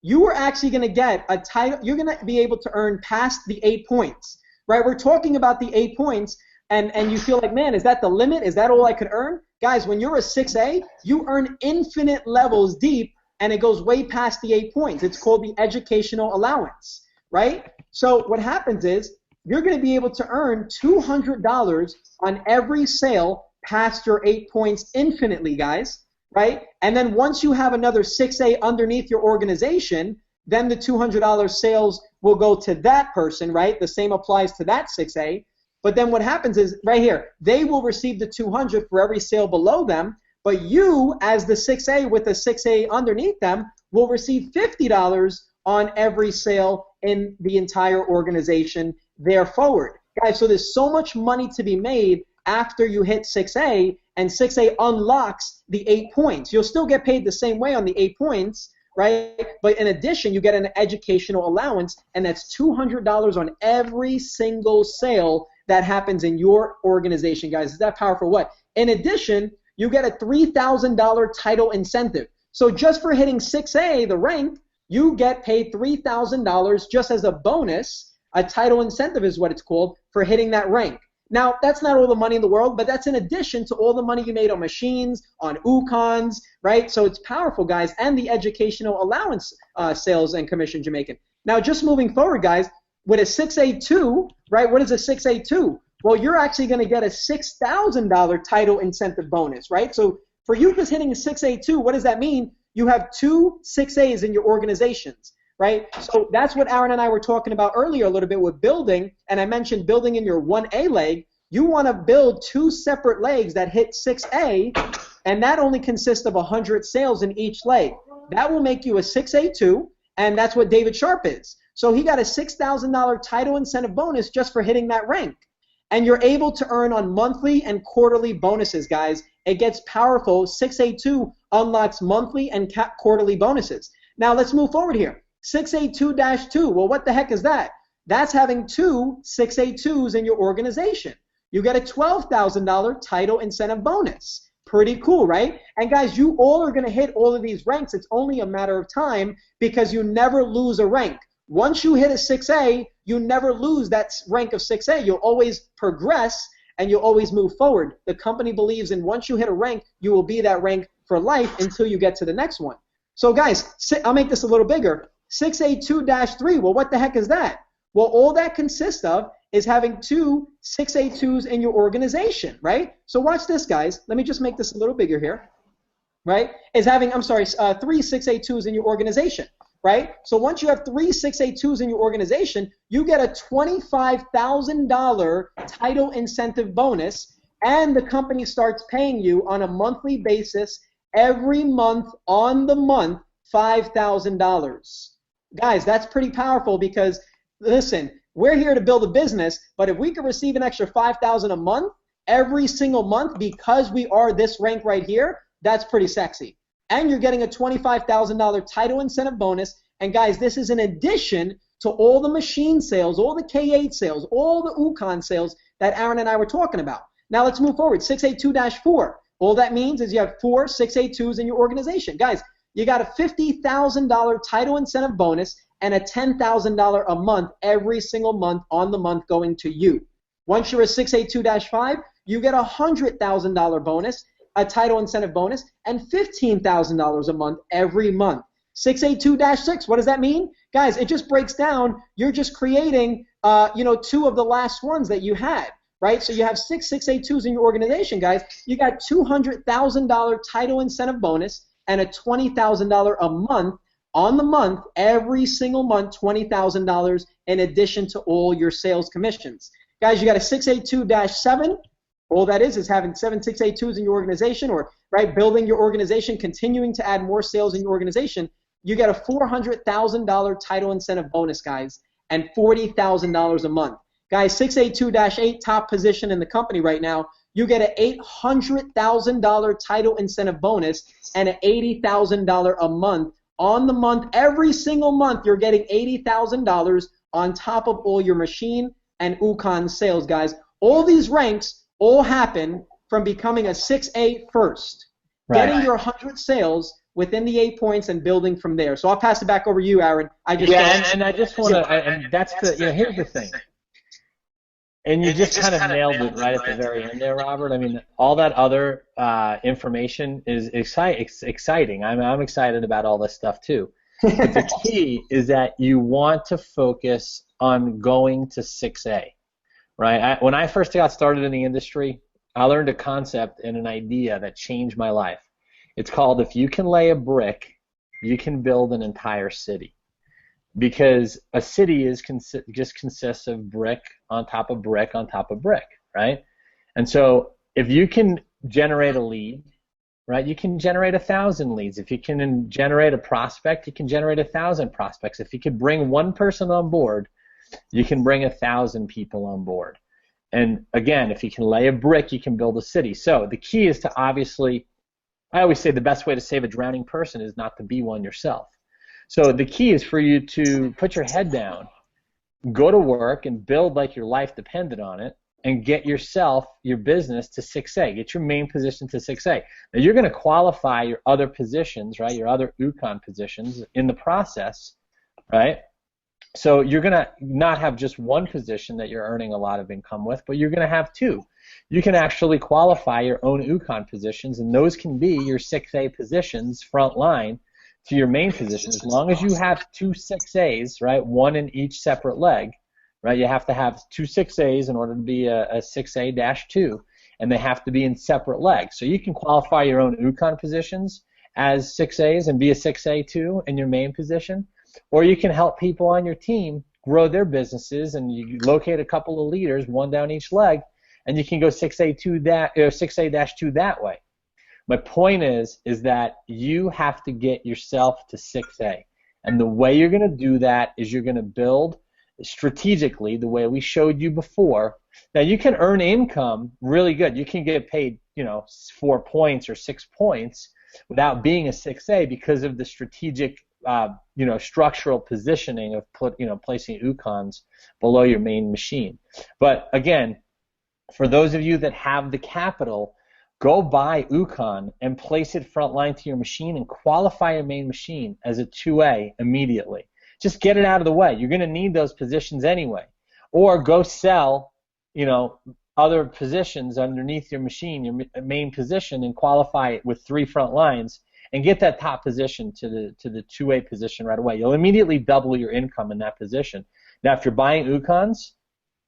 you are actually going to get a title. You're going to be able to earn past the 8 points, right? We're talking about the 8 points, and you feel like, man, is that the limit? Is that all I could earn? Guys, when you're a 6A, you earn infinite levels deep, and it goes way past the 8 points. It's called the educational allowance, right? So what happens is you're going to be able to earn $200 on every sale past your 8 points infinitely, guys. right? And then once you have another 6A underneath your organization, then the $200 sales will go to that person, right? The same applies to that 6A. But then what happens is, right here, they will receive the 200 for every sale below them, but you, as the 6A with a 6A underneath them, will receive $50 on every sale in the entire organization there forward. Guys, so there's so much money to be made after you hit 6A, and 6A unlocks the 8 points. You'll still get paid the same way on the 8 points, right? But in addition, you get an educational allowance, and that's $200 on every single sale that happens in your organization, guys. Is that powerful? What? In addition, you get a $3,000 title incentive. So just for hitting 6A, the rank, you get paid $3,000 just as a bonus. A title incentive is what it's called for hitting that rank. Now, that's not all the money in the world, but that's in addition to all the money you made on machines, on UConns, right? So it's powerful, guys, and the educational allowance sales and commissions you're making. Now, just moving forward, guys, with a 6A2, right, what is a 6A2? Well, you're actually going to get a $6,000 title incentive bonus, right? So for you just hitting a 6A2, what does that mean? You have 2 6As in your organizations, right? So that's what Aaron and I were talking about earlier a little bit with building, and I mentioned building in your 1A leg. You want to build 2 separate legs that hit 6A, and that only consists of 100 sales in each leg. That will make you a 6A2, and that's what David Sharp is. So he got a $6,000 title incentive bonus just for hitting that rank. And you're able to earn on monthly and quarterly bonuses, guys. It gets powerful. 6A2 unlocks monthly and quarterly bonuses. Now let's move forward here. 6A2-2, well, what the heck is that? That's having 2 6A2s in your organization. You get a $12,000 title incentive bonus. Pretty cool, right? And guys, you all are going to hit all of these ranks. It's only a matter of time because you never lose a rank. Once you hit a 6A, you never lose that rank of 6A. You'll always progress and you'll always move forward. The company believes in once you hit a rank, you will be that rank for life until you get to the next one. So guys, I'll make this a little bigger. 6A2-3, well, what the heck is that? Well, all that consists of is having 2 6A2s in your organization, right? So watch this, guys. Let me just make this a little bigger here, right? Is having, 3 6A2s in your organization, right? So once you have 3 6A2s in your organization, you get a $25,000 title incentive bonus, and the company starts paying you on a monthly basis every month on the month $5,000. Guys, that's pretty powerful because, listen, we're here to build a business, but if we could receive an extra $5,000 a month every single month because we are this rank right here, that's pretty sexy. And you're getting a $25,000 title incentive bonus. And guys, this is in addition to all the machine sales, all the K8 sales, all the UConn sales that Aaron and I were talking about. Now let's move forward. 6A2-4. All that means is you have 4 6A2s in your organization. Guys, you got a $50,000 title incentive bonus and a $10,000 a month every single month on the month going to you. Once you're a 6A2-5, you get a $100,000 bonus, a title incentive bonus, and $15,000 a month every month. 6A2-6, what does that mean? Guys, it just breaks down. You're just creating, 2 of the last ones that you had, right? So you have 6 6A2s in your organization, guys. You got $200,000 title incentive bonus and a $20,000 a month on the month, every single month, $20,000 in addition to all your sales commissions. Guys, you got a 6A2-7. All that is having 7 6A2s in your organization, or right, building your organization, continuing to add more sales in your organization. You get a $400,000 title incentive bonus, guys, and $40,000 a month. Guys, 6A2-8, top position in the company right now, you get an $800,000 title incentive bonus and an $80,000 a month on the month. Every single month, you're getting $80,000 on top of all your machine and UConn sales, guys. All these ranks all happen from becoming a 6A first, getting your 100 sales within the 8 points and building from there. So I'll pass it back over to you, Aaron. And I just want to, and that's the, here's the thing. And you just kind of nailed it right at the very end there, Robert. I mean, all that other information is exciting. I'm excited about all this stuff too. But the key is that you want to focus on going to 6A, right? When I first got started in the industry, I learned a concept and an idea that changed my life. It's called If You Can Lay a Brick, You Can Build an Entire City. Because a city just consists of brick on top of brick on top of brick, right? And so if you can generate a lead, right, you can generate 1,000 leads. If you can generate a prospect, you can generate 1,000 prospects. If you could bring one person on board, you can bring 1,000 people on board. And again, if you can lay a brick, you can build a city. So the key is to obviously, I always say the best way to save a drowning person is not to be one yourself. So the key is for you to put your head down, go to work, and build like your life depended on it, and get yourself, your business to 6A. Get your main position to 6A. Now you're going to qualify your other positions, right, your other UConn positions in the process, right? So you're going to not have just one position that you're earning a lot of income with, but you're going to have two. You can actually qualify your own UConn positions, and those can be your 6A positions front line to your main position. As long as you have two 6As, right, one in each separate leg, right, you have to have two 6As in order to be a 6A-2, and they have to be in separate legs. So you can qualify your own UConn positions as 6As and be a 6A2 in your main position, or you can help people on your team grow their businesses, and you locate a couple of leaders, one down each leg, and you can go 6A2 that, or 6A-2 that way. My point is that you have to get yourself to 6A. And the way you're going to do that is you're going to build strategically the way we showed you before. Now, you can earn income really good. You can get paid, 4 points or 6 points without being a 6A because of the strategic, structural positioning of placing UConns below your main machine. But again, for those of you that have the capital, go buy UConn and place it front line to your machine and qualify your main machine as a 2A immediately. Just get it out of the way. You're going to need those positions anyway. Or go sell, other positions underneath your machine, your main position, and qualify it with 3 front lines and get that top position to the 2A position right away. You'll immediately double your income in that position. Now, if you're buying UConns,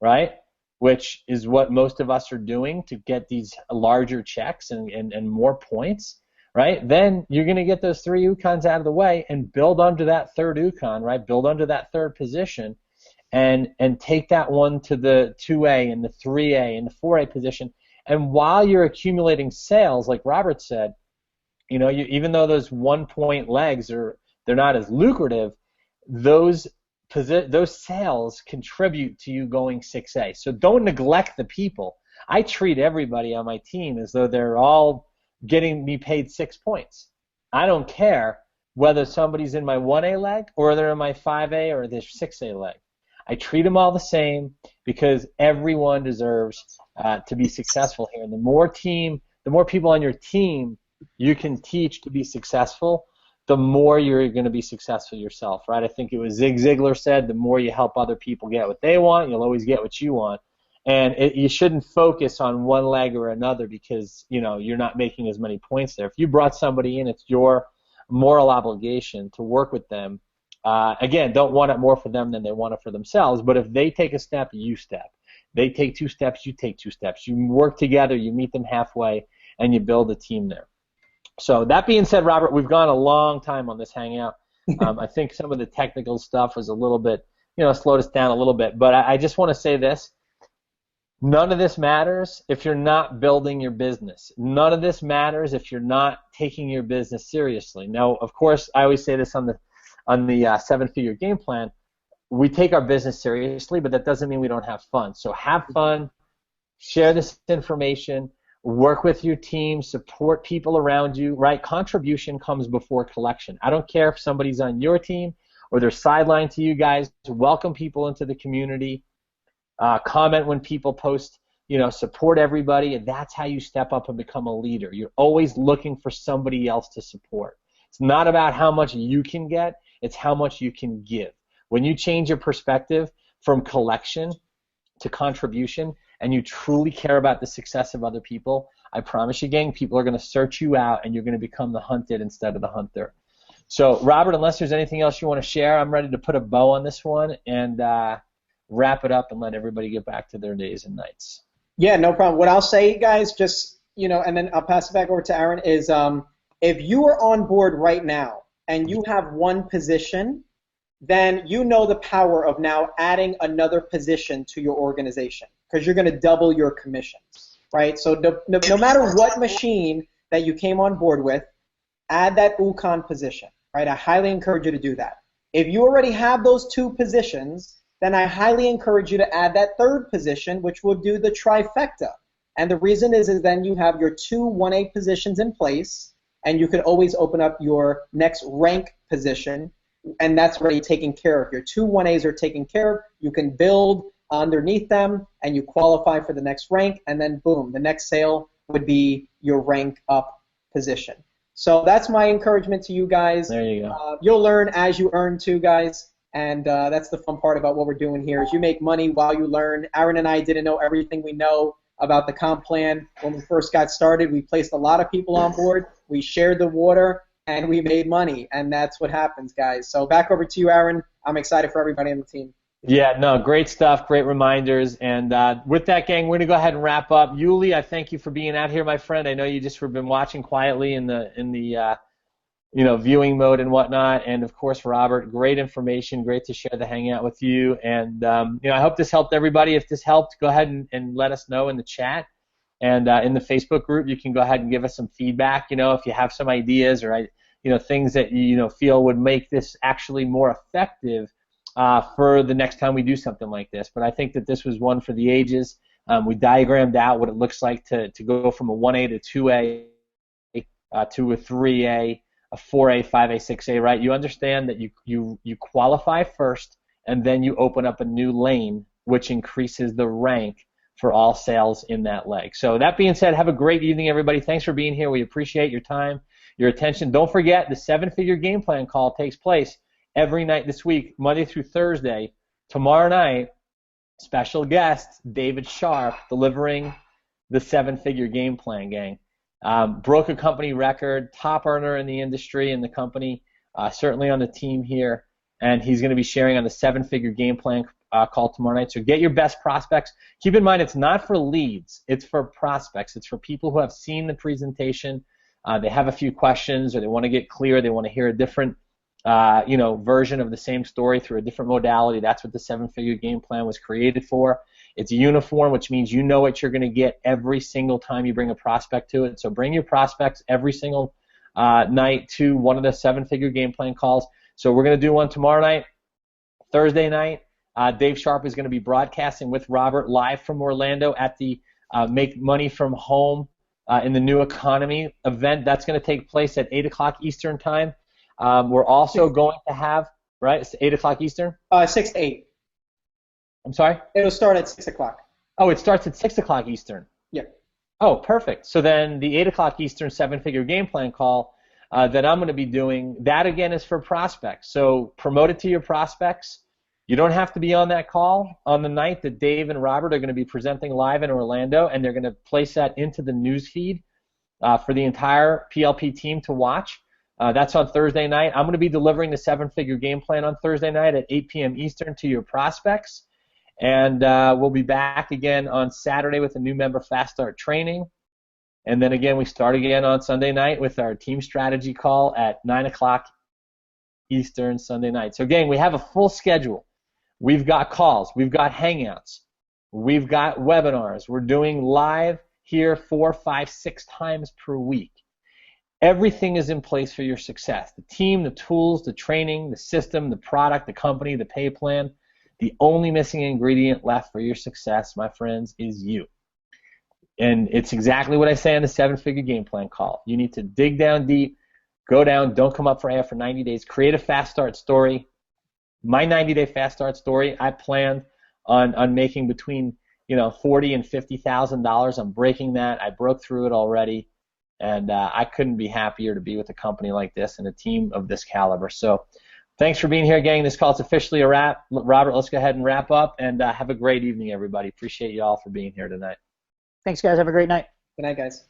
right, which is what most of us are doing to get these larger checks and more points, right? Then you're going to get those 3 UConns out of the way and build under that third UConn, right? Build under that third position and take that one to the 2A and the 3A and the 4A position. And while you're accumulating sales, like Robert said, even though those 1-point legs they're not as lucrative, those sales contribute to you going 6A. So don't neglect the people. I treat everybody on my team as though they're all getting me paid 6 points. I don't care whether somebody's in my 1A leg or they're in my 5A or their 6A leg. I treat them all the same because everyone deserves to be successful here. And the more people on your team you can teach to be successful, the more you're going to be successful yourself, right? I think it was Zig Ziglar said, the more you help other people get what they want, you'll always get what you want. And you shouldn't focus on one leg or another because, you're not making as many points there. If you brought somebody in, it's your moral obligation to work with them. Again, don't want it more for them than they want it for themselves, but if they take a step, you step. They take 2 steps, you take 2 steps. You work together, you meet them halfway, and you build a team there. So that being said, Robert, we've gone a long time on this Hangout. I think some of the technical stuff was a little bit, slowed us down a little bit. But I just want to say this. None of this matters if you're not building your business. None of this matters if you're not taking your business seriously. Now, of course, I always say this on the 7-figure game plan. We take our business seriously, but that doesn't mean we don't have fun. So have fun, share this information, work with your team, support people around you, right? Contribution comes before collection. I don't care if somebody's on your team or they're sidelined to you guys. Welcome people into the community. Comment when people post, support everybody, and that's how you step up and become a leader. You're always looking for somebody else to support. It's not about how much you can get, it's how much you can give. When you change your perspective from collection to contribution, and you truly care about the success of other people, I promise you, gang, people are going to search you out, and you're going to become the hunted instead of the hunter. So, Robert, unless there's anything else you want to share, I'm ready to put a bow on this one and wrap it up and let everybody get back to their days and nights. Yeah, no problem. What I'll say, guys, just, and then I'll pass it back over to Aaron, is if you are on board right now and you have one position, then you know the power of now adding another position to your organization because you're going to double your commission, right? So no matter what machine that you came on board with, add that UConn position, right? I highly encourage you to do that. If you already have those two positions, then I highly encourage you to add that third position, which will do the trifecta. And the reason is then you have your two 1A positions in place, and you can always open up your next rank position, and that's already taken care of. Your two 1As are taken care of. You can build underneath them, and you qualify for the next rank, and then boom, the next sale would be your rank up position. So that's my encouragement to you guys. There you go. You'll learn as you earn too, guys. And that's the fun part about what we're doing here is you make money while you learn. Aaron and I didn't know everything we know about the comp plan. When we first got started, we placed a lot of people on board. We shared the water, and we made money. And that's what happens, guys. So back over to you, Aaron. I'm excited for everybody on the team. Yeah, no, great stuff, great reminders. And with that, gang, we're going to go ahead and wrap up. Yuli, I thank you for being out here, my friend. I know you just have been watching quietly in the viewing mode and whatnot. And, of course, Robert, great information, great to share the hangout with you. And, I hope this helped everybody. If this helped, go ahead and let us know in the chat. And in the Facebook group, you can go ahead and give us some feedback, if you have some ideas or, things that you feel would make this actually more effective for the next time we do something like this. But I think that this was one for the ages. We diagrammed out what it looks like to go from a 1A to 2A to a 3A, a 4A, 5A, 6A, right? You understand that you qualify first, and then you open up a new lane, which increases the rank for all sales in that leg. So that being said, have a great evening, everybody. Thanks for being here. We appreciate your time, your attention. Don't forget, the 7-figure game plan call takes place every night this week, Monday through Thursday. Tomorrow night, special guest David Sharp delivering the 7-figure game plan, gang. Broke a company record, top earner in the industry and the company, certainly on the team here, and he's going to be sharing on the 7-figure game plan call tomorrow night. So get your best prospects. Keep in mind, it's not for leads, it's for prospects. It's for people who have seen the presentation, they have a few questions, or they want to get clear, they want to hear a different version of the same story through a different modality. That's what the 7-figure game plan was created for. It's uniform, which means you know what you're going to get every single time you bring a prospect to it. So bring your prospects every single night to one of the 7-figure game plan calls. So we're going to do one tomorrow night. Thursday night, Dave Sharp is going to be broadcasting with Robert live from Orlando at the Make Money from Home in the New Economy event. That's going to take place at 8 o'clock Eastern time. We're also going to have, right, it's 8 o'clock Eastern? 6 to 8. I'm sorry? It'll start at 6 o'clock. Oh, it starts at 6 o'clock Eastern. Yeah. Oh, perfect. So then the 8 o'clock Eastern 7-figure game plan call that I'm going to be doing, that again is for prospects. So promote it to your prospects. You don't have to be on that call on the night that Dave and Robert are going to be presenting live in Orlando, and they're going to place that into the news feed for the entire PLP team to watch. That's on Thursday night. I'm going to be delivering the 7-figure game plan on Thursday night at 8 p.m. Eastern to your prospects. And we'll be back again on Saturday with a new member Fast Start training. And then again, we start again on Sunday night with our team strategy call at 9 o'clock Eastern Sunday night. So again, we have a full schedule. We've got calls. We've got hangouts. We've got webinars. We're doing live here 4, 5, 6 times per week. Everything is in place for your success. The team, the tools, the training, the system, the product, the company, the pay plan. The only missing ingredient left for your success, my friends, is you. And it's exactly what I say on the 7-figure game plan call. You need to dig down deep, go down, don't come up for air for 90 days, create a fast start story. My 90-day fast start story, I planned on making between $40,000 and $50,000. I'm breaking that. I broke through it already. And I couldn't be happier to be with a company like this and a team of this caliber. So thanks for being here, gang. This call is officially a wrap. Robert, let's go ahead and wrap up. And have a great evening, everybody. Appreciate you all for being here tonight. Thanks, guys. Have a great night. Good night, guys.